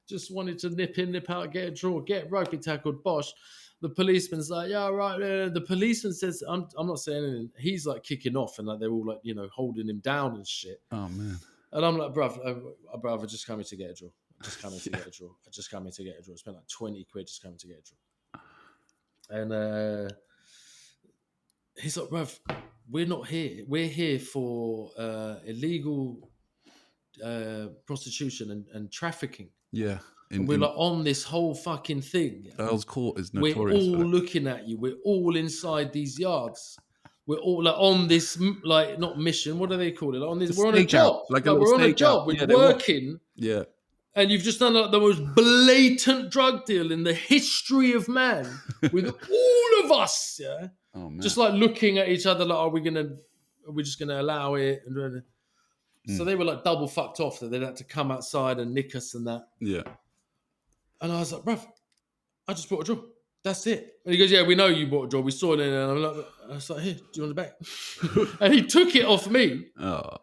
Just wanted to nip in, nip out, get a draw, get rugby tackled, bosh. The policeman's like, yeah, right. The policeman says, I'm not saying anything. He's like kicking off and like they're all like, you know, holding him down and shit. Oh, man. And I'm like, bruv, I just coming to get a draw. I just coming to get a draw. I just coming to get a draw. I spent like 20 quid just coming to get a draw. And he's like, bruv, we're not here. We're here for illegal prostitution and trafficking. Yeah. And we're like on this whole fucking thing. Earl's Court is notorious. We're all looking at you. We're all inside these yards. We're all like on this, like not mission. What do they call it? Like on this, we're on a job. Like we're on a job. We're working. Yeah. And you've just done like the most blatant drug deal in the history of man with all of us. Yeah. Oh, man. Just like looking at each other like, are we just gonna allow it? And so they were like double fucked off that they'd had to come outside and nick us and that. Yeah. And I was like, bruv, I just bought a draw. That's it. And he goes, yeah, we know you bought a draw. We saw it. And I was like, here, do you want it back? And he took it off me. Oh.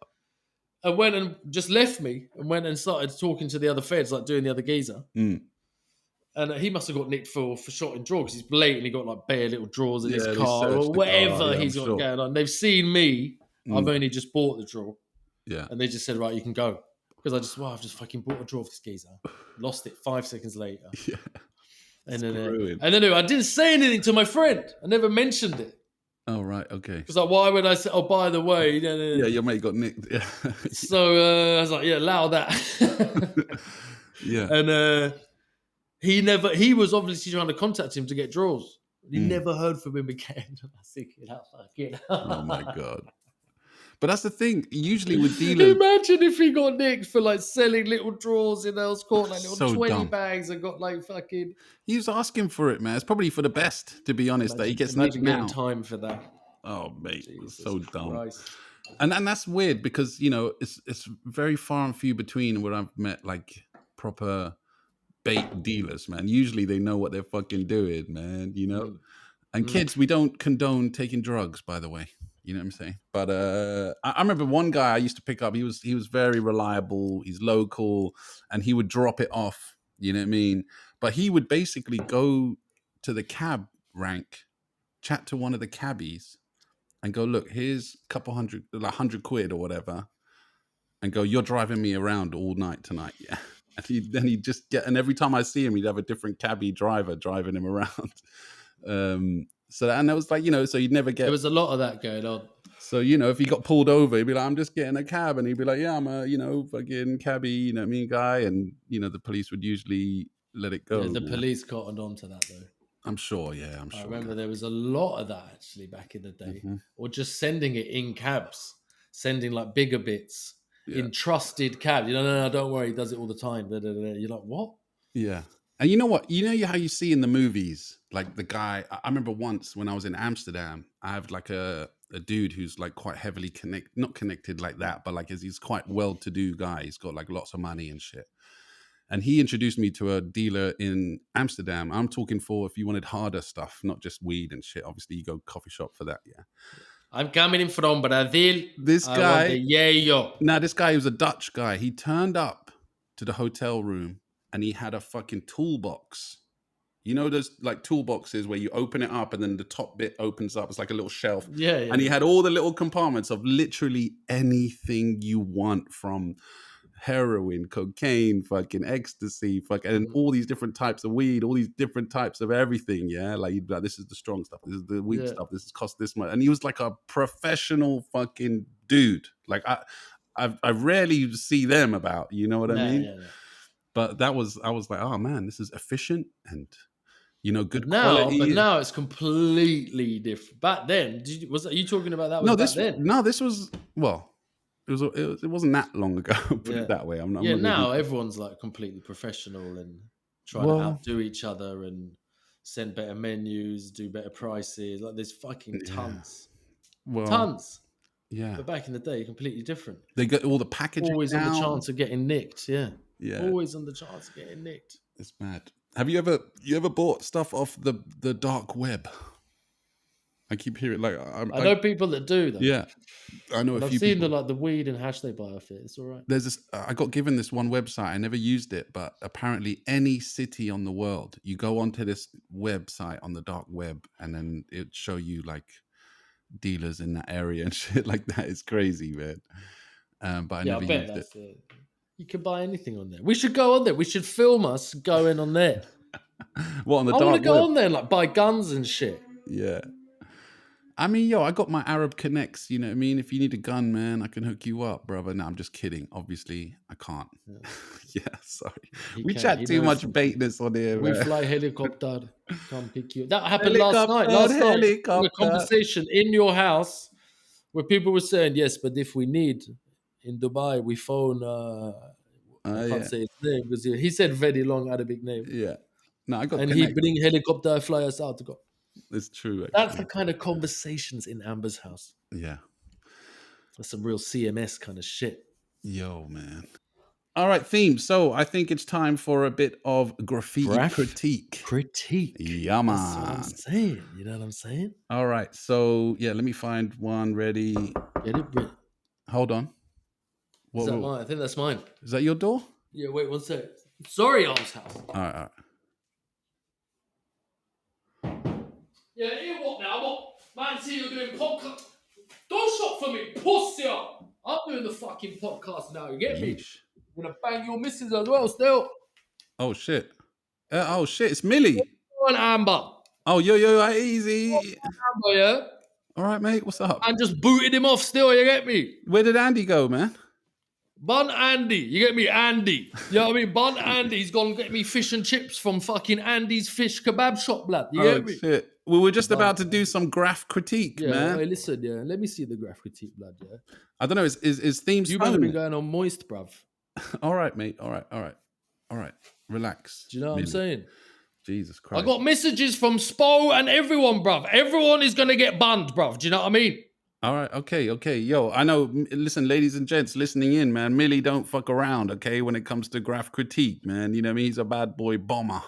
And went and just left me and went and started talking to the other feds, like doing the other geezer. Mm. And he must have got nicked for shot in draw because he's blatantly got like bare little drawers in his car or whatever he's got going on. They've seen me. I've only just bought the draw. Yeah. And they just said, right, you can go. Because I've just fucking bought a draw for this geezer. Lost it 5 seconds later. Yeah. And then I didn't say anything to my friend. I never mentioned it. Oh, right. Okay. Because like, why would I say, oh, by the way. Yeah, your mate got nicked. Yeah. So I was like, yeah, allow that. Yeah. And he was obviously trying to contact him to get draws. He never heard from him again. I was thinking, oh, my God. But that's the thing. Usually with dealers... Imagine if he got nicked for like selling little drawers in Earl's Court, like little so 20 dumb. bags and got like fucking... He was asking for it, man. It's probably for the best, to be honest, that he gets nicked now. Time for that. Oh, mate. Jesus so dumb. Christ. And that's weird because, you know, it's very far and few between where I've met like proper bait dealers, man. Usually they know what they're fucking doing, man, you know? And kids, we don't condone taking drugs, by the way. You know what I'm saying? But I remember one guy I used to pick up. He was very reliable. He's local, and he would drop it off. You know what I mean? But he would basically go to the cab rank, chat to one of the cabbies, and go, "Look, here's a couple hundred, like 100 quid or whatever," and go, "You're driving me around all night tonight, yeah." And then he'd just get, and every time I see him, he'd have a different cabbie driver driving him around. So that, and it was like, you know, so you'd never get... There was a lot of that going on. So, you know, if he got pulled over, he'd be like, I'm just getting a cab. And he'd be like, yeah, I'm a, you know, fucking cabbie, you know what I mean, guy. And, you know, the police would usually let it go. Yeah, the police cottoned on to that, though. I'm sure, yeah, I'm sure. I remember there was a lot of that, actually, back in the day. Or just sending it in cabs. Sending, like, bigger bits in trusted cabs. You know, no, don't worry, he does it all the time. You're like, what? Yeah. And you know what? You know how you see in the movies, like the guy, I remember once when I was in Amsterdam, I have like a dude who's like quite heavily not connected like that, but like he's quite well-to-do guy. He's got like lots of money and shit. And he introduced me to a dealer in Amsterdam. I'm talking for if you wanted harder stuff, not just weed and shit. Obviously you go coffee shop for that, yeah. I'm coming from Brazil. This I want the guy, yayo. now this guy was a Dutch guy. He turned up to the hotel room and he had a fucking toolbox. You know those like toolboxes where you open it up and then the top bit opens up. It's like a little shelf. Yeah. And he had all the little compartments of literally anything you want, from heroin, cocaine, fucking ecstasy, and all these different types of weed, all these different types of everything. Yeah, like you'd be like, this is the strong stuff, this is the weak stuff, this is cost this much. And he was like a professional fucking dude. Like I rarely see them about. You know what I mean? Yeah. But I was like, oh man, this is efficient and, you know, good quality. But now it's completely different. Back then, are you talking about that? This was, well, it wasn't that long ago. Put it that way. I'm not. Now everyone's like completely professional and trying to outdo each other and send better menus, do better prices. Like there's fucking tons, tons. Yeah. But back in the day, completely different. They got all the packaging. Always now. on the chance of getting nicked. Yeah. Yeah. Always on the chance of getting nicked. It's mad. Have you ever bought stuff off the dark web? I keep hearing like I know people that do that. Yeah, I know. I've seen the weed and hash they buy off it. It's all right. There's this. I got given this one website. I never used it, but apparently, any city on the world, you go onto this website on the dark web, and then it show you like dealers in that area and shit like that. It's crazy, man. But I never used it. You can buy anything on there. We should go on there. We should film us going on there. What, on the dark web? I want to go on there and like buy guns and shit. Yeah. I mean, I got my Arab connects, you know what I mean? If you need a gun, man, I can hook you up, brother. No, I'm just kidding. Obviously, I can't. Yeah, sorry. We chat too much baitness on here, We man. fly helicopter, come pick you. That happened last night. A conversation in your house where people were saying, yes, but if we need in Dubai, we phone, I can't say his name because he said very long, had a big name. Yeah. No, I got and he bring helicopter, fly us out to go. It's true. Actually. That's the kind of conversations in Amber's house. Yeah. That's some real CMS kind of shit. Yo, man. All right, theme. So I think it's time for a bit of graffiti critique. Critique. Yeah, man. That's what I'm saying. You know what I'm saying? All right. So, yeah, let me find one ready. Get it ready. Hold on. Is that mine? I think that's mine. Is that your door? Yeah, wait 1 sec. Sorry, Armshouse. All right. Yeah, hear what now? What? Man, see you're doing podcast. Don't shop for me, pussy. I'm doing the fucking podcast now, you get me? I'm gonna bang your missus as well still. Oh, shit. It's Millie. Go on, Amber. Oh, yo, easy. Amber, yeah? All right, mate, what's up? I just booted him off still, you get me? Where did Andy go, man? Bun Andy, you get me? Andy. You know what I mean? Bun Andy's gone get me fish and chips from fucking Andy's fish kebab shop, lad. You get me? Shit. We were just about to do some Graff Critique, man. Hey, listen, let me see the Graff Critique, lad, yeah? I don't know, is themes You've been going on moist, bruv. All right, mate. All right. Relax. Do you know what I'm saying? Jesus Christ. I got messages from Spo and everyone, bruv. Everyone is going to get banned, bruv. Do you know what I mean? All right, okay. Yo, I know, listen, ladies and gents listening in, man, Millie don't fuck around, okay, when it comes to Graff Critique, man. You know what I mean? He's a bad boy bomber.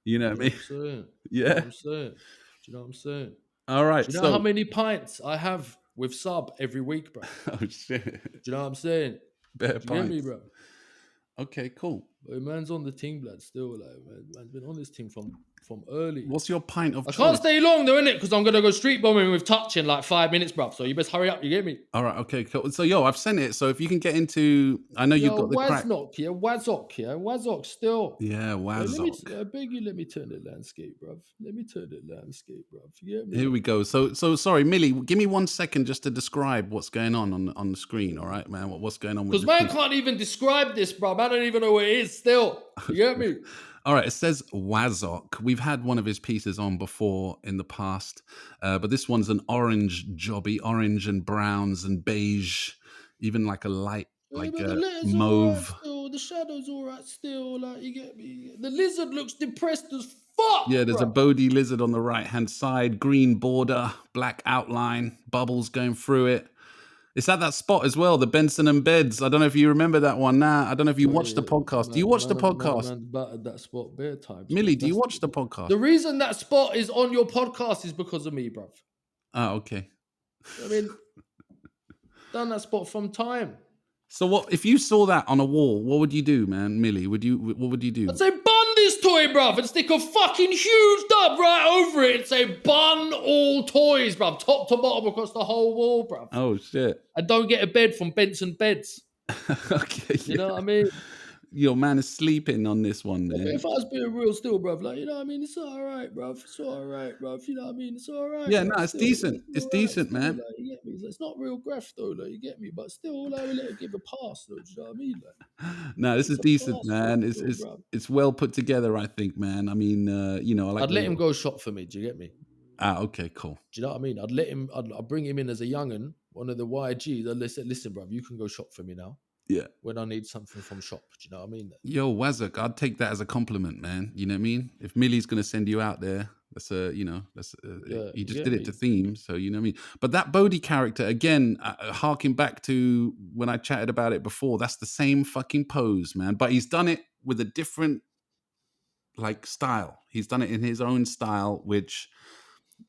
You know what I mean? Yeah. Do you know what I'm saying? All right. Do you know how many pints I have with sub every week, bro? Oh, shit. Do you know what I'm saying? Better pints. Get me, bro? Okay, cool. But man's on the team, blood, still. Like, man's been on this team from early. What's your pint of choice? I can't stay long, though, innit? Because I'm going to go street bombing with Touch in like 5 minutes, bruv. So you best hurry up, you get me? All right, okay, cool. So, I've sent it. So if you can get into... I know you've got the crack. Wazok still. Yeah, Wazok. I beg you, let me turn the landscape, bruv. You get me? Here we go. So sorry, Millie, give me 1 second just to describe what's going on the screen, all right, man? What's going on with because man can't even describe this, bruv. I don't even know what it is still. You get me? All right, it says Wazok. We've had one of his pieces on before in the past, but this one's an orange jobby, orange and browns and beige, even like a light, like a mauve. The shadow's all right still, like, you get me? The lizard looks depressed as fuck. Yeah, there's a Bodhi lizard on the right-hand side, green border, black outline, bubbles going through it. It's at that spot as well, the Benson and Beds. I don't know if you remember that one. Nah, I don't know if you watched the podcast. Do you watch the podcast? Battered that spot bare times. Millie, do you watch the podcast? The reason that spot is on your podcast is because of me, bruv. Oh, okay. I mean, done that spot from time. So what if you saw that on a wall? What would you do, man, Millie? What would you do? I'd say bun this toy, bruv, and stick a fucking huge dub right over it and say bun all toys, bruv, top to bottom across the whole wall, bruv. Oh shit! And don't get a bed from Benson Beds. Okay, you know what I mean? Your man is sleeping on this one, then. If I was being real still, bruv, like, you know what I mean? It's all right, bruv. It's all right, bruv. You know what I mean? It's all right. Yeah, bruv. no, it's still, decent. It's decent, still, man. Like, you get me? It's not real graff, though, like, you get me? But still, like, we let it give a pass, though. Do you know what I mean? Like, no, this is decent, man. It's well put together, I think, man. I mean, you know, I like. I'd let him go shop for me. Do you get me? Ah, okay, cool. Do you know what I mean? I'd let him. I'd bring him in as a young'un, one of the YGs. I'd listen, bruv, you can go shop for me now. Yeah. When I need something from shop. Do you know what I mean? Yo, Wazuk, I'd take that as a compliment, man. You know what I mean? If Millie's going to send you out there, that's he just did it to theme. So, you know what I mean? But that Bodhi character, again, harking back to when I chatted about it before, that's the same fucking pose, man. But he's done it with a different, like, style. He's done it in his own style, which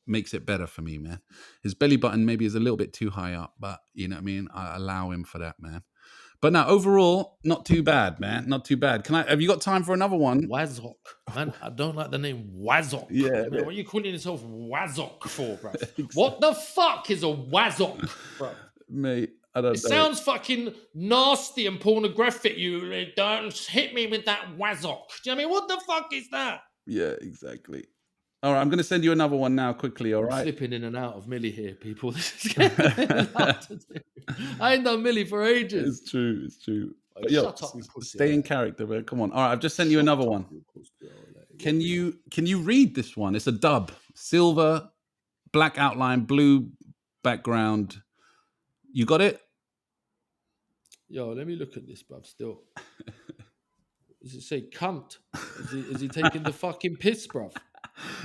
makes it better for me, man. His belly button maybe is a little bit too high up, but, you know what I mean? I allow him for that, man. But now, overall, not too bad, man. Not too bad. Have you got time for another one? Wazok. Man, I don't like the name Wazok. Yeah. Man, what are you calling yourself Wazok for, bro? Exactly. What the fuck is a Wazok, bro? Mate, I don't know. It sounds fucking nasty and pornographic. You don't hit me with that Wazok. Do you know what I mean? What the fuck is that? Yeah, exactly. All right, I'm going to send you another one now quickly, all right? I'm slipping in and out of Millie here, people. This is getting hard to do. I ain't done Millie for ages. It's true, it's true. Like, shut up, stay in character, man. Come on. All right, I've just sent you another one. Can you read this one? It's a dub. Silver, black outline, blue background. You got it? Yo, let me look at this, bruv, still. Does it say cunt? Is he taking the fucking piss, bruv?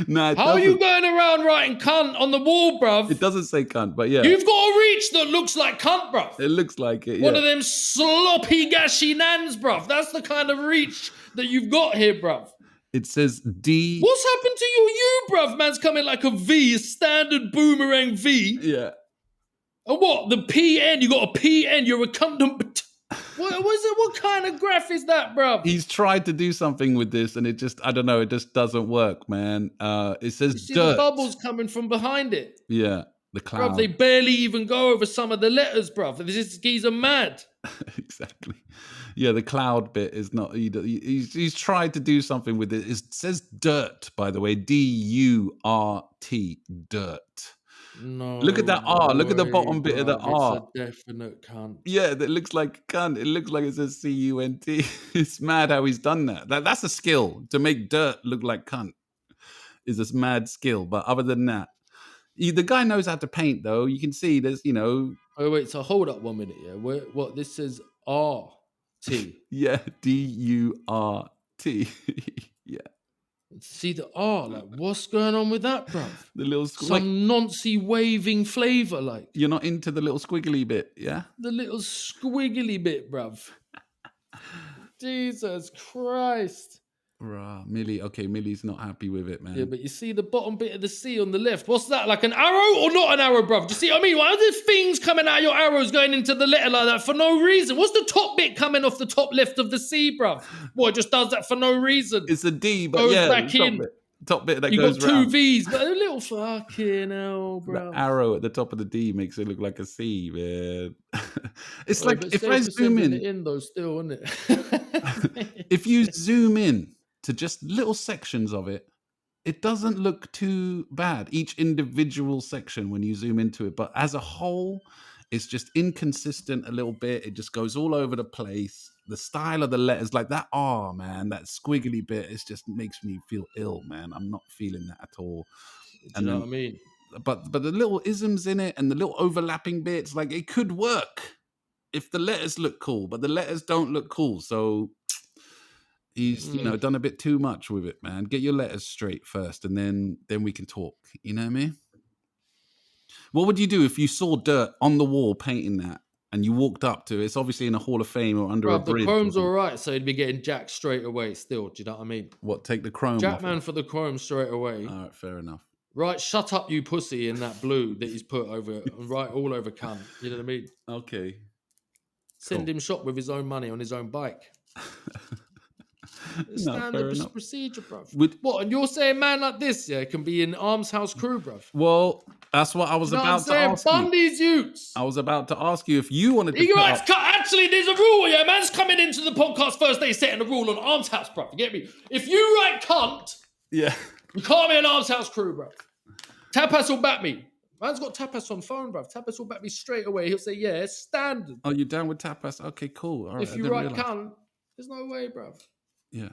No, how are you going around writing cunt on the wall, bruv? It doesn't say cunt, but yeah. You've got a reach that looks like cunt, bruv. It looks like it, yeah. One of them sloppy gashy nans, bruv. That's the kind of reach that you've got here, bruv. It says D. What's happened to you, bruv? Man's coming like a V, a standard boomerang V. Yeah. And what? The PN, you got a PN, you're a cunt. What kind of graph is that, bruv? He's tried to do something with this, and it just, I don't know, it just doesn't work, man. It says you see dirt. The bubbles coming from behind it. Yeah, the cloud. Bruv, they barely even go over some of the letters, bruv. This geezer mad. Exactly. Yeah, the cloud bit is not, he's tried to do something with it. It says dirt, by the way, D-U-R-T, dirt. No. Look at that R. Look at the bottom bit of the R. It's a definite cunt. Yeah, that looks like cunt. It looks like it says C-U-N-T. It's mad how he's done that. That's a skill. To make dirt look like cunt is a mad skill. But other than that, the guy knows how to paint, though. You can see there's, you know. Oh, wait. So hold up 1 minute. Yeah. What? This says R-T. Yeah. D-U-R-T. Yeah. See the R, like what's going on with that, bruv? The little some noncy waving flavor, like you're not into the little squiggly bit, yeah? The little squiggly bit, bruv. Jesus Christ. Rah, Millie. Okay, Millie's not happy with it, man. Yeah, but you see the bottom bit of the C on the left. What's that? Like an arrow or not an arrow, bruv? Do you see what I mean? Why are there things coming out of your arrows going into the letter like that for no reason? What's the top bit coming off the top left of the C, bruv? Boy, it just does that for no reason. It's a D, but goes yeah, back in. Top bit that you goes got round. two V's, but a little fucking hell, bro. The arrow at the top of the D makes it look like a C, man. It's like if I zoom in though, still, isn't it? If you zoom in to just little sections of it, it doesn't look too bad. Each individual section when you zoom into it, but as a whole, it's just inconsistent a little bit. It just goes all over the place. The style of the letters, like that R, man, that squiggly bit, it just makes me feel ill, man. I'm not feeling that at all. Do you know what I mean? But the little isms in it and the little overlapping bits, like it could work if the letters look cool, but the letters don't look cool. So he's, done a bit too much with it, man. Get your letters straight first, and then we can talk. You know what I mean? What would you do if you saw dirt on the wall painting that, and you walked up to it? It's obviously in a Hall of Fame or under a bridge. The chrome's all right, so he'd be getting jacked straight away still. Do you know what I mean? What, take the chrome Jack off man it? for the chrome straight away. All right, fair enough. Right, shut up, you pussy, in that blue that he's put over, right, all over cunt. You know what I mean? Okay. Send him shop with his own money on his own bike. Standard procedure, bruv. What? And you're saying man like this, yeah, can be in Armshouse crew, bruv? Well, that's what I was about to ask you. Bundy's Utes. I was about to ask you if you wanted to. Actually, there's a rule, yeah. Man's coming into the podcast first day setting a rule on Armshouse, bruv. You get me? If you write cunt, yeah, you can't be an Armshouse crew, bruv. Tapas will back me. Man's got Tapas on phone, bruv. Tapas will back me straight away. He'll say, yeah, it's standard. Oh, you down with Tapas? Okay, cool. All right, if you write cunt, there's no way, bruv. Yeah.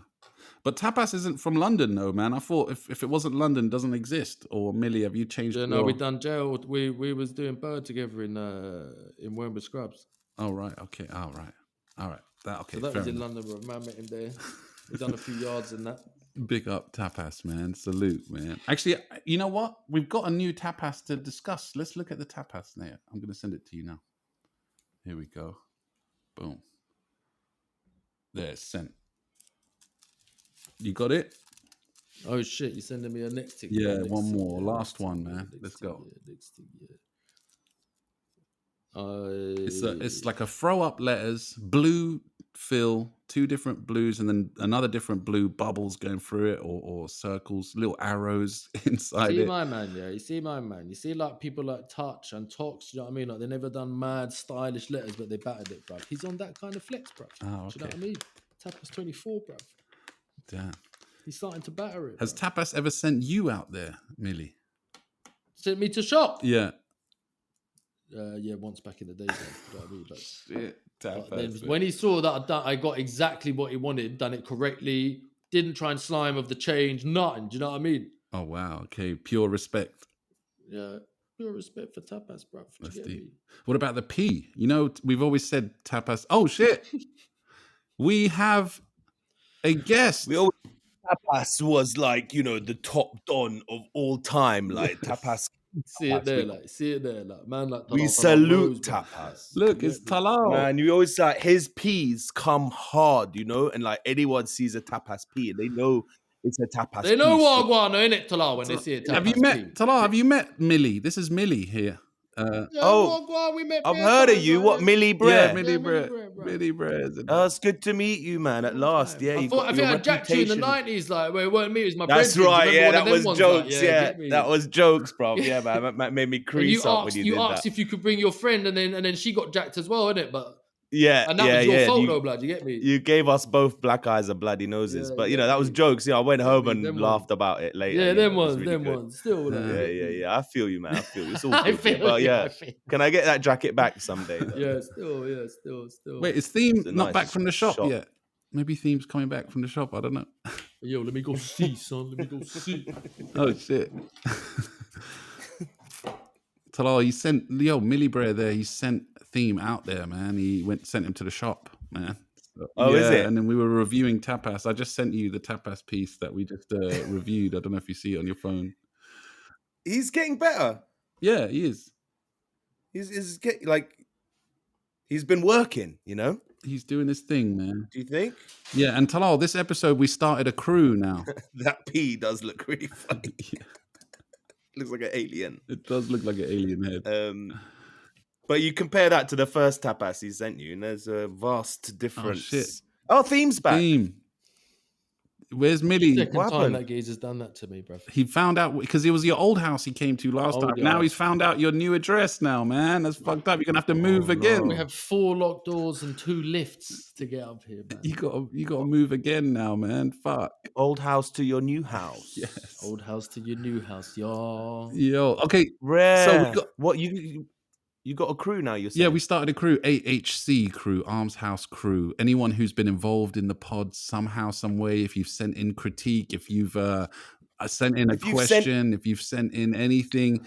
But Tapas isn't from London, though, man. I thought if it wasn't London, it doesn't exist. Or Millie, have you changed? Yeah, no, we done jail. We was doing bird together in Wormwood Scrubs. Oh, right. Okay. All right. Okay. So that was in London, bro. Man met him there. We done a few yards in that. Big up Tapas, man. Salute, man. Actually, you know what? We've got a new Tapas to discuss. Let's look at the Tapas now. I'm going to send it to you now. Here we go. Boom. There, sent. You got it? Oh shit! You're sending me a next tick. Yeah, one more, last one, man. Let's go. It's like a throw up letters, blue fill, 2 different blues, and then another different blue bubbles going through it, or circles, little arrows inside it. You see my man, yeah. You see my man. You see like people like Touch and Tox. You know what I mean? Like they never done mad stylish letters, but they battered it, bruv. He's on that kind of flex, bruv. Oh, okay. Do you know what I mean? Tapas 24, bruv. Damn. He's starting to batter it. Has Tapas ever sent you out there, Millie? Sent me to shop? Yeah. Yeah, once back in the day. You know what I mean? But, shit, Tapas. When he saw that I got exactly what he wanted, done it correctly, didn't try and slime of the change, nothing. Do you know what I mean? Oh, wow. Okay, pure respect. Yeah, pure respect for Tapas, bruv. That's deep. What about the P? You know, we've always said Tapas. Oh, shit. We have a guest. Tapas was like, you know, the top don of all time. Like Tapas. See it there, man, like Talal, we salute Tapas. Look, it's Talal. Man, you always like his P's come hard, you know, and like anyone sees a Tapas P, they know it's a Tapas. They know what I know, innit, Talal, when they see a Tapas. Have you met Talal? Have you met Millie? This is Millie here. We met I've heard of you. What, Millie Brer? Yeah, Millie Brer. Millie Brer. Oh, it's good to meet you, man. At last, yeah. I think I jacked you in the 90s, like where it weren't me, it was my. That's right. Yeah, that was jokes. Like, yeah, that was jokes, bro. Yeah, man, that made me crease up when you did that. You asked if you could bring your friend, and then she got jacked as well, innit? But yeah, and that was your fault, though, blood. You get me? You gave us both black eyes and bloody noses, but you know that was jokes. Yeah, I went home and laughed about it later. Yeah, them ones. Still, yeah. I feel you, man. I feel you. It's all good. But yeah, can I get that jacket back someday? Yeah, still. Wait, is Theme not back from the shop yet? Maybe Theme's coming back from the shop. I don't know. Yo, let me go see, son. Let me go see. Oh shit. Talal, he sent Millie Brer there. He sent Theme out there, man. He sent him to the shop, man. So, is it? And then we were reviewing Tapas. I just sent you the Tapas piece that we just reviewed. I don't know if you see it on your phone. He's getting better. Yeah, he is. He's getting he's been working, you know. He's doing his thing, man. Do you think? Yeah, and Talal, this episode we started a crew now. That P does look really funny. Yeah. Looks like an alien. It does look like an alien head. But you compare that to the first Tapas he sent you, and there's a vast difference. Oh, shit. Oh, Theme's back. Theme. Where's Millie? Second time that geezer's done that to me, bro. He found out because it was your old house he came to last time. Now he's found out your new address now, man. That's fucked up. You're gonna have to move again. We have 4 locked doors and 2 lifts to get up here, man. You gotta move again now, man. Fuck. Old house to your new house. Yes. Old house to your new house, y'all. Yo. Okay. Rare. So we got what you got a crew now, you're saying? Yeah, we started a crew, A.H.C crew, Armshouse crew. Anyone who's been involved in the pod somehow, some way, if you've sent in critique, if you've sent in a question, if you've sent in anything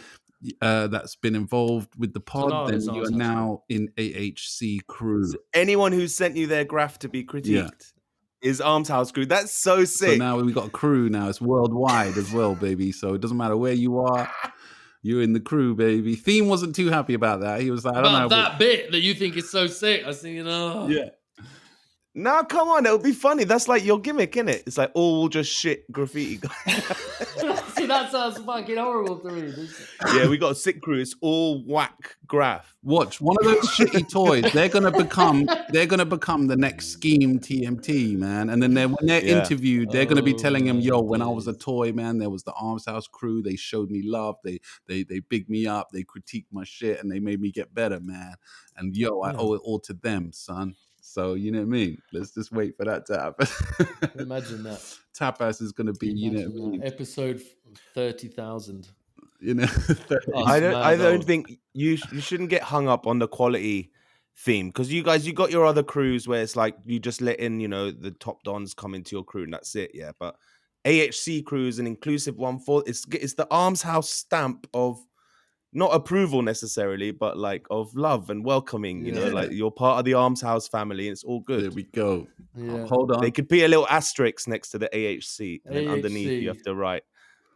that's been involved with the pod, then you are now in A.H.C crew. So anyone who sent you their graph to be critiqued is Armshouse crew. That's so sick. So now we got a crew now. It's worldwide as well, baby. So it doesn't matter where you are. You're in the crew, baby. Theme wasn't too happy about that. He was like, I don't know. That bit that you think is so sick. I was thinking, Yeah. No, come on, it'll be funny. That's like your gimmick, innit? It's like all just shit graffiti. See, that sounds fucking horrible to me. Yeah, we got a sick crew. It's all whack graff. Watch one of those shitty toys. They're gonna become the next scheme TMT, man. And then when they're interviewed, they're gonna be telling him, "Yo, when I was a toy, man, there was the Armshouse crew. They showed me love. They bigged me up. They critiqued my shit, and they made me get better, man. And yo, I owe it all to them, son." So you know what I mean? Let's just wait for that to happen. Imagine that. Tapas is gonna be, you know what I mean? Episode 30,000. You know, I don't think you shouldn't get hung up on the quality theme, because you got your other crews where it's like you just let in, you know, the top dons come into your crew and that's it. Yeah, but AH.C crew is an inclusive one for it's the Armshouse stamp of not approval necessarily, but like of love and welcoming. You know, like you're part of the Armshouse family. And it's all good. There we go. Yeah. Hold on. They could be a little asterisk next to the AH.C, and then underneath you have to write.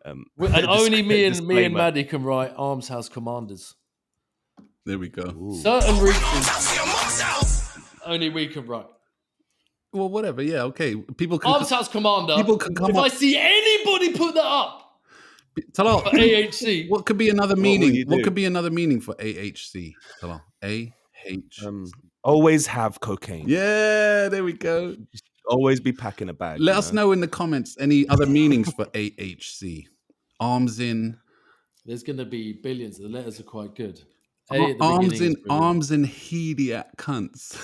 And only me and Maddie can write Armshouse Commanders. There we go. Ooh. Certain regions only we can write. Well, whatever. Yeah, okay. People can Armshouse Commander. People can come if up. I see anybody put that up. Talal, for AH.C. What could be another meaning? What could be another meaning for AH.C? Talal, AH. Always have cocaine. Yeah, there we go. Just always be packing a bag. Let us know in the comments any other meanings for AH.C. Arms in. There's going to be billions. The letters are quite good. Arms in hediac cunts.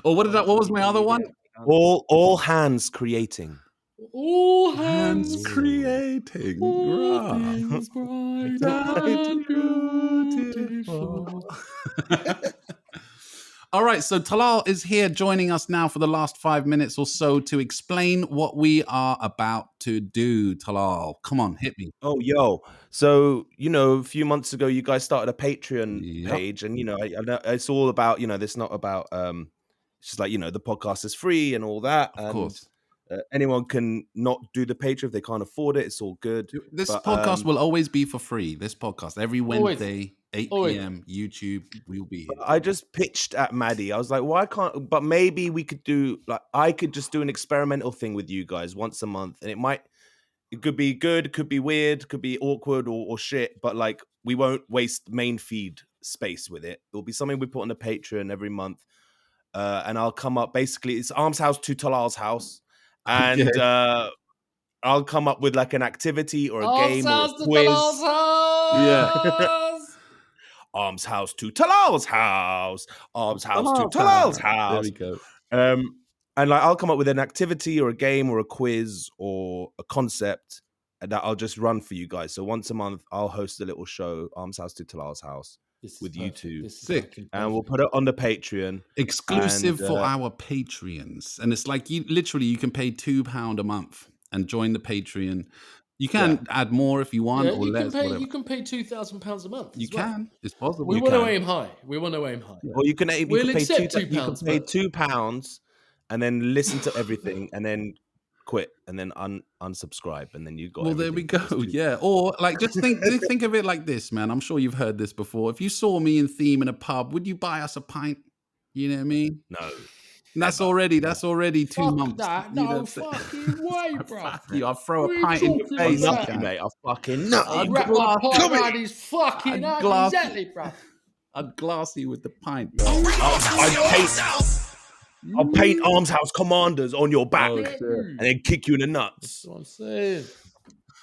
Or what was my other one? All hands creating. All hands creating. All things bright and beautiful. All right, so Talal is here joining us now for the last 5 minutes or so to explain what we are about to do. Talal, come on, hit me. Oh, yo. So, you know, a few months ago, you guys started a Patreon page, and, you know, it's all about, you know, it's not about, it's just like, you know, the podcast is free and all that. Of course. Anyone can not do the Patreon if they can't afford it. It's all good. This podcast will always be for free. This podcast every Wednesday, 8 p.m. YouTube. We'll be here. I just pitched at Maddie. I was like, why can't? But maybe we could do like I could just do an experimental thing with you guys once a month, and it could be good, it could be weird, could be awkward or shit. But like we won't waste main feed space with it. It'll be something we put on the Patreon every month, and I'll come up. Basically, it's Armshouse to Talal's house. And I'll come up with like an activity or a game or a quiz. Armshouse to Talal's house. Armshouse to Talal's house. There we go. And like I'll come up with an activity or a game or a quiz or a concept that I'll just run for you guys. So once a month, I'll host a little show, Armshouse to Talal's house. With you two. Sick. And we'll put it on the Patreon. Exclusive for our Patreons. And it's like you can pay £2 a month and join the Patreon. You can add more if you want or less. You can pay £2,000 a month. You can. It's possible. We want to aim high. Or you can pay £2 and then listen to everything and then quit and then unsubscribe and then you got there we go. Yeah, or like just think of it like this, man. I'm sure you've heard this before. If you saw me and Theme in a pub, would you buy us a pint? You know what I mean? No. And that's already 2 months. That. No fucking way, bro. Fuck you. I'll throw a pint in your face. Nothing, mate. I'll fucking nut. I'd wrap my pot around his fucking exactly, bro. I'd glass you with the pint, bro. I'll paint Armshouse Commanders on your back and then kick you in the nuts. That's what I'm saying.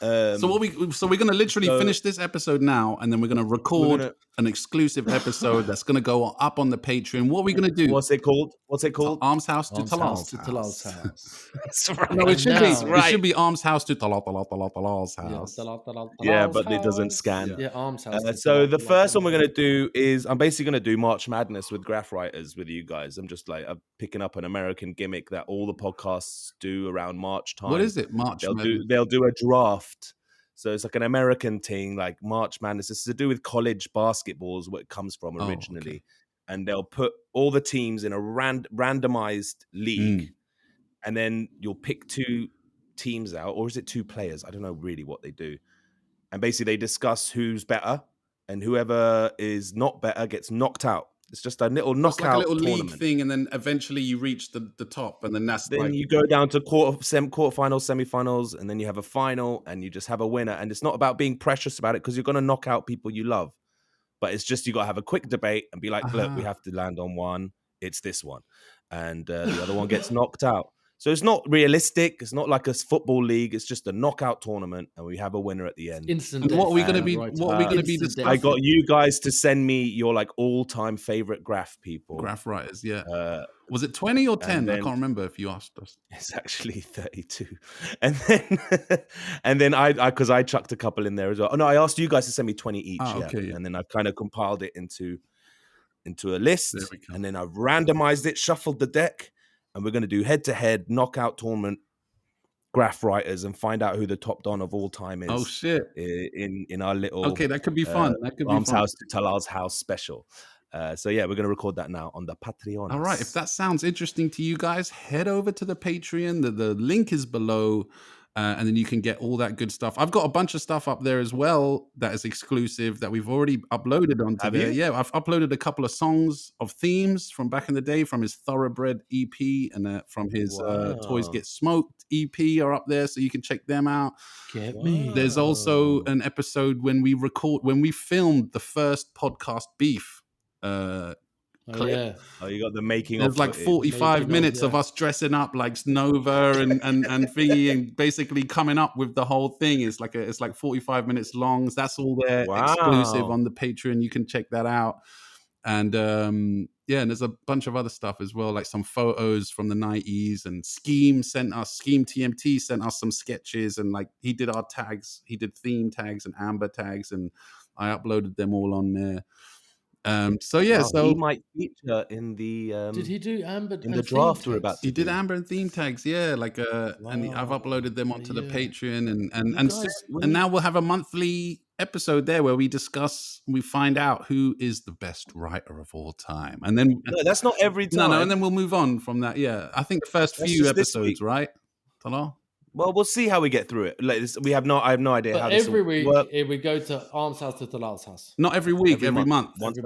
So we're gonna literally finish this episode now, and then we're gonna record an exclusive episode that's gonna go up on the Patreon. What are we gonna do? What's it called? Armshouse to Talal's house. That's right. No, it should be. It should be Armshouse to Talal's house. Yeah, but it doesn't scan. Yeah, Armshouse. So the first one we're gonna do is I'm basically gonna do March Madness with Graff writers with you guys. I'm just like picking up an American gimmick that all the podcasts do around March time. What is it? March Madness. They'll do a draft. So it's like an American thing, like March Madness. It's to do with college basketball is what it comes from originally. Okay. And they'll put all the teams in a randomized league. And then you'll pick 2 teams out, or is it 2 players? I don't know really what they do. And basically they discuss who's better, and whoever is not better gets knocked out. It's just a little knockout like a little tournament league thing, and then eventually you reach the top, and then then you go down to quarterfinals, semifinals, and then you have a final, and you just have a winner. And it's not about being precious about it because you're going to knock out people you love, but it's just you got to have a quick debate and be like, look, we have to land on one. It's this one, and the other one gets knocked out. So it's not realistic. It's not like a football league. It's just a knockout tournament, and we have a winner at the end. Instant. What are we going to be? What are we going to be discussing? I got you guys to send me your like all-time favorite Graff people, Graff writers. Yeah. Was it 20 or 10? I can't remember if you asked us. It's actually 32. And then I because I chucked a couple in there as well. Oh no, I asked you guys to send me 20 each. Okay. And then I kind of compiled it into a list, and then I've randomized it, shuffled the deck, and we're going to do head-to-head knockout tournament Graff writers and find out who the top don of all time is. Oh shit! In our little that could be fun. That could be Armshouse to Talal's house special. So yeah, we're going to record that now on the Patreon. All right, if that sounds interesting to you guys, head over to the Patreon. The link is below. And then you can get all that good stuff. I've got a bunch of stuff up there as well that is exclusive that we've already uploaded onto there. Yeah, I've uploaded a couple of songs of themes from back in the day from his Thoroughbred EP and from his Toys Get Smoked EP are up there, so you can check them out. Get me. There's also an episode when we filmed the first podcast beef. Oh, yeah. Oh, you got the making There's of like 45 minutes of us dressing up like Nova and thingy and basically coming up with the whole thing. It's like 45 minutes long. So that's all there exclusive on the Patreon. You can check that out. And and there's a bunch of other stuff as well, like some photos from the 90s, and Scheme TMT sent us some sketches, and like he did our tags. He did theme tags and amber tags, and I uploaded them all on there. So he might feature in the did he do amber in the draft we're about to he did amber and theme tags, and I've uploaded them onto the Patreon, and now we'll have a monthly episode there where we find out who is the best writer of all time, and then that's not every time. No, and then we'll move on from that. I think the first few episodes, right, Talal? Well, we'll see how we get through it. Like, I have no idea how this every week work. We go to Armshouse to Talal's house. Not every week, every month. Once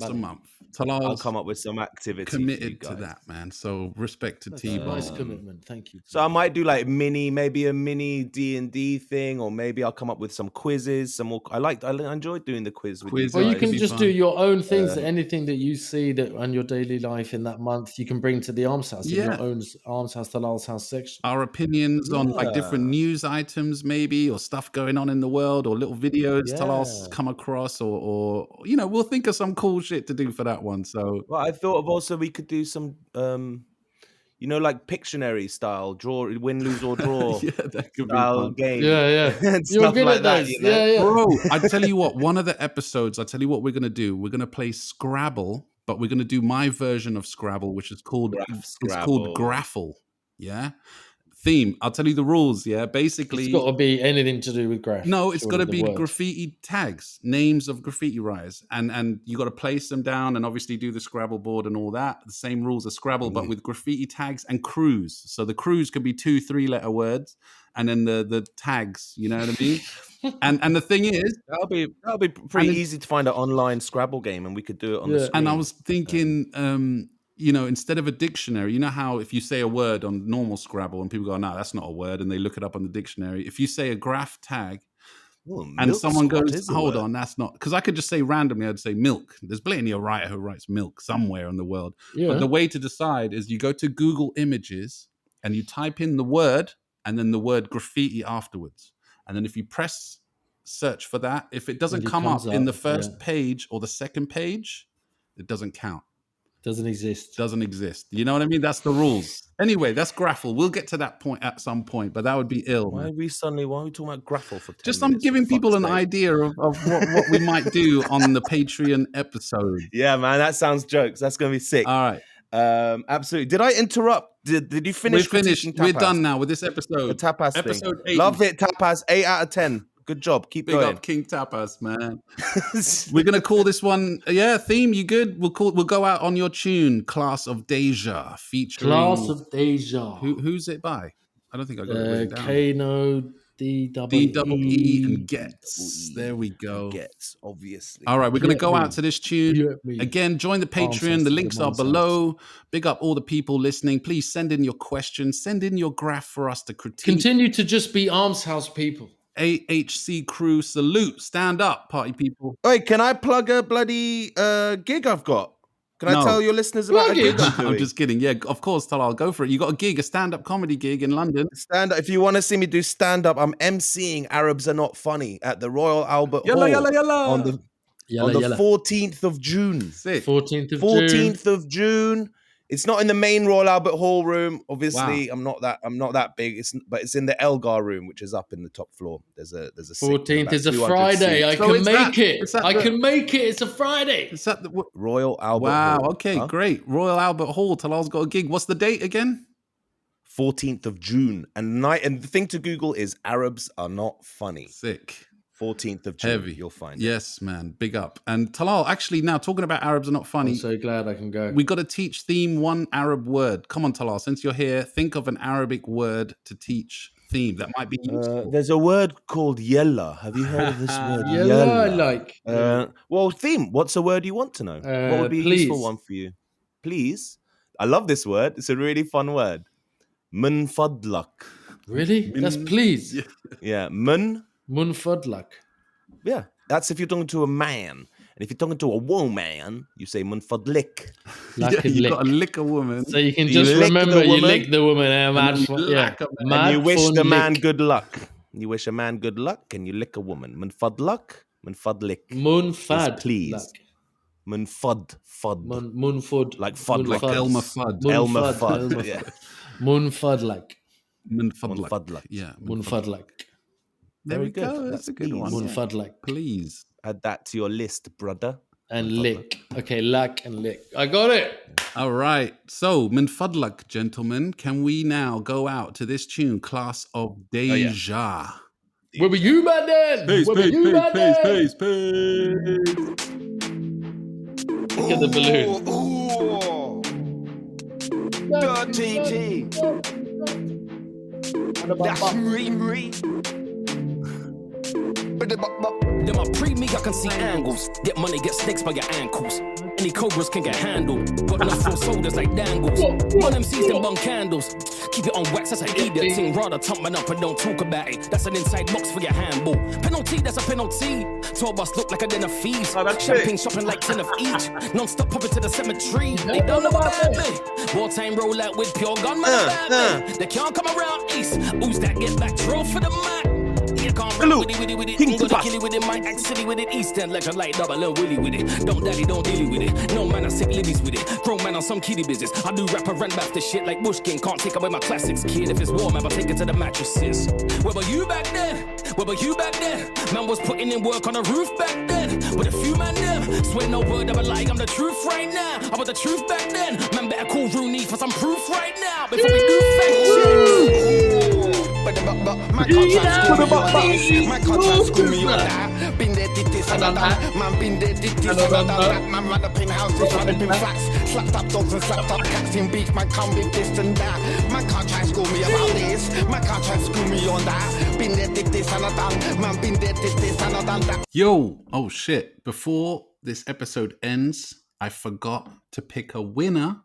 a month. Talal's I'll come up with some activity. Committed to that, man. So respect to T-Bone. Nice commitment. Thank you. So I might do like maybe a mini D&D thing, or maybe I'll come up with some quizzes. Some more. I enjoyed doing the quiz with you. Or you can just do your own things. Anything that you see that on your daily life in that month, you can bring to the Armshouse. In your own Armshouse, Talal's house section. Our opinions on like different news items, maybe, or stuff going on in the world, or little videos Talal's come across, or we'll think of some cool shit to do for that one. So I thought of also we could do some like Pictionary style, draw, win, lose or draw that could style be game. You're good at those. Bro, I tell you what, one of the episodes, we're gonna do. We're gonna play Scrabble, but we're gonna do my version of Scrabble, which is called Graffle. Yeah. Theme. I'll tell you the rules. Yeah, basically, it's got to be anything to do with Graff. No, it's got to be graffiti tags, names of graffiti writers, and you got to place them down, and obviously do the Scrabble board and all that. The same rules as Scrabble, but with graffiti tags and crews. So the crews could be 2-3 letter words, and then the tags. You know what I mean? and the thing is, that'll be pretty easy to find an online Scrabble game, and we could do it on the screen. And I was thinking. Instead of a dictionary, you know how if you say a word on normal Scrabble and people go, no, that's not a word, and they look it up on the dictionary. If you say a Graff tag and someone goes, hold on, that's not, because I could just say randomly, I'd say milk. There's plenty of writer who writes milk somewhere in the world. But the way to decide is you go to Google Images and you type in the word and then the word graffiti afterwards. And then if you press search for that, if it doesn't come up in the first page or the second page, it doesn't count. Doesn't exist. You know what I mean? That's the rules. Anyway, that's Graffle. We'll get to that point at some point, but that would be ill. Why are we talking about Graffle for 10 Just minutes? I'm giving people an idea of what we might do on the Patreon episode. Yeah, man, that sounds jokes. That's going to be sick. All right. Absolutely. Did I interrupt? Did you finish? We're finished. We're done now with this episode. The tapas episode thing. 80. Love it, tapas. 8 out of 10. Good job. Keep going. Big up King Tapas, man. We're gonna call this one. Theme. You good? We'll go out on your tune. Class of Deja featuring. Class of Deja. Who's it by? I don't think I got it written down. Kano. D-double-E and gets. There we go. Gets, obviously. All right, we're going to go out to this tune. Again, join the Patreon. The links are below. Big up all the people listening. Please send in your questions. Send in your graph for us to critique. Continue to just be Armshouse people. AH.C crew, salute. Stand up, party people. Wait, can I plug a bloody gig I've got? Can I tell your listeners about a gig I'm doing? I'm just kidding. Yeah, of course, Talal, go for it. You got a gig, a stand-up comedy gig in London. Stand-up. If you want to see me do stand-up, I'm emceeing Arabs Are Not Funny at the Royal Albert Hall on the 14th of June. Sick. 14th of June. It's not in the main Royal Albert Hall room. Obviously, I'm not that big. But it's in the Elgar room, which is up in the top floor. There's a 14th is a Friday. I can make it. I can make it. It's a Friday. Is that the Royal Albert Hall? Wow. Okay, great. Royal Albert Hall. Talal's got a gig. What's the date again? 14th of June. And the thing to Google is Arabs Are Not Funny. Sick. 14th of June, Heavy. You'll find it. Yes, man. Big up. And Talal, actually, now talking about Arabs Are Not Funny. I'm so glad I can go. We got to teach Theme one Arab word. Come on, Talal, since you're here, think of an Arabic word to teach Theme that might be useful. There's a word called yella. Have you heard of this word? Yella, I like. Well, Theme, what's a word you want to know? What would be a useful one for you? Please. I love this word. It's a really fun word. Mun fadlak. Really? That's please. Yeah. Mun fadlak. Yeah. That's if you're talking to a man. And if you're talking to a woman, you say mun fadlik. You got to lick a woman. So you can just remember you lick the woman. And you wish the man good luck. You wish a man good luck and you lick a woman. Mun fadlak, mun fadlik. Mun fad. Please. Mun fud. Mun fud. Like fud. Like Elmer Fudd. Elmer Fudd. Yeah. Mun fadlak. Mun fadlak. Yeah. Mun fadlak. There we go. That's a good one. Mun fadlak. Please. Add that to your list, brother. And lick. Okay, lack and lick. I got it. All right. So, min fadlak, gentlemen, can we now go out to this tune, Class of Deja? Where were you, man, then? Peace. Look at the balloon. TG. That's me. Then my pre-me, I can see angles. Get money, get snakes by your ankles. Any cobras can get handled. Got enough for soldiers like dangles. One MCs them bun candles. Keep it on wax, that's an idiot thing. Rather tump man up and don't talk about it. That's an inside box for your handball. Penalty, that's a penalty. Tour bus look like a den of thieves. Champagne shopping like 10 of each. Non-stop popping to the cemetery. They don't know about me. Wartime roll out with pure gun, man. They can't come around east. Who's that get back? Troll for the mic. Hello. With it. I'm gonna kill it with it. Might act silly with it. East End like a light double little willy with it. Don't daddy, don't deal with it. No man, I sick libbies with it. Grown man on some kiddie business. I do rap and run back this shit like Bush King. Can't take away my classics, kid. If it's warm, I'll take it to the mattresses. Where were you back then? Man was putting in work on the roof back then. With a few man them. Swear no word of a lie, I'm the truth right now. I was the truth back then. Man better call Rooney for some proof right now. Before we do fake shit. My contract school me on that. Been there, did this and that. Man been there, did this and that. Man run up in houses, run up in flats. Slapped up dogs and slapped up cats in beef. Man come with this and that. Man can't try school me about this. Man can't try school me on that. Been there, did this and that. Man been there, did this and that. Yo, oh shit. Before this episode ends, I forgot to pick a winner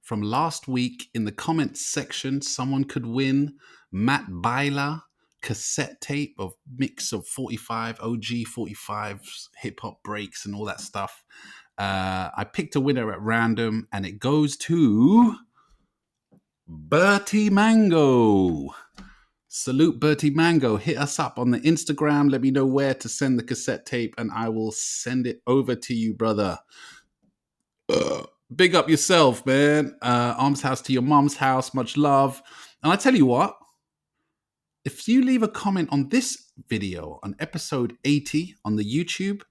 from last week. In the comments section, someone could win Matt Byler cassette tape of mix of 45 OG 45s, hip hop breaks and all that stuff. I picked a winner at random and it goes to Bertie Mango. Salute Bertie Mango. Hit us up on the Instagram. Let me know where to send the cassette tape and I will send it over to you, brother. Big up yourself, man. Armshouse to your mom's house. Much love. And I tell you what, if you leave a comment on this video on episode 80 on the YouTube,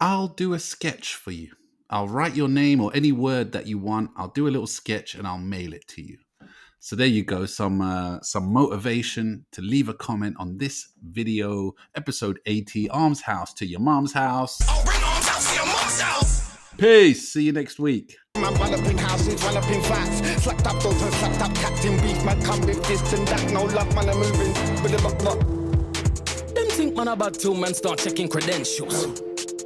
I'll do a sketch for you. I'll write your name or any word that you want. I'll do a little sketch and I'll mail it to you. So there you go. Some motivation to leave a comment on this video, episode 80, Armshouse to your mom's house. I'll bring Armshouse to your mom's house. Peace. See you next week. Man, run up in houses, run up in flats. Slapped up doors and slapped up captain beef. Man, come with this and that. No love, man, I'm moving. Them think man about till man start checking credentials.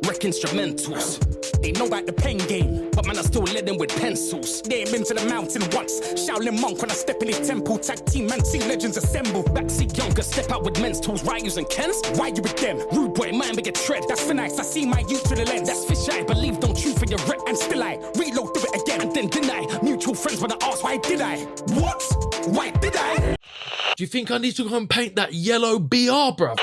Wreck instrumentals. They know about the pen game, but man, I still led them with pencils. They ain't been to the mountain once. Shaolin monk when I step in his temple. Tag team, man, see legends assemble. Backseat younger, step out with men's tools. Ryus and Kens, why you with them? Rude boy, man, big a tread. That's for nice. I see my youth to the lens. That's fish I believe, don't you for your rep. And still I reload, do it again, and then deny. Mutual friends when I ask, why did I? What? Why did I? Do you think I need to go and paint that yellow BR, bruv?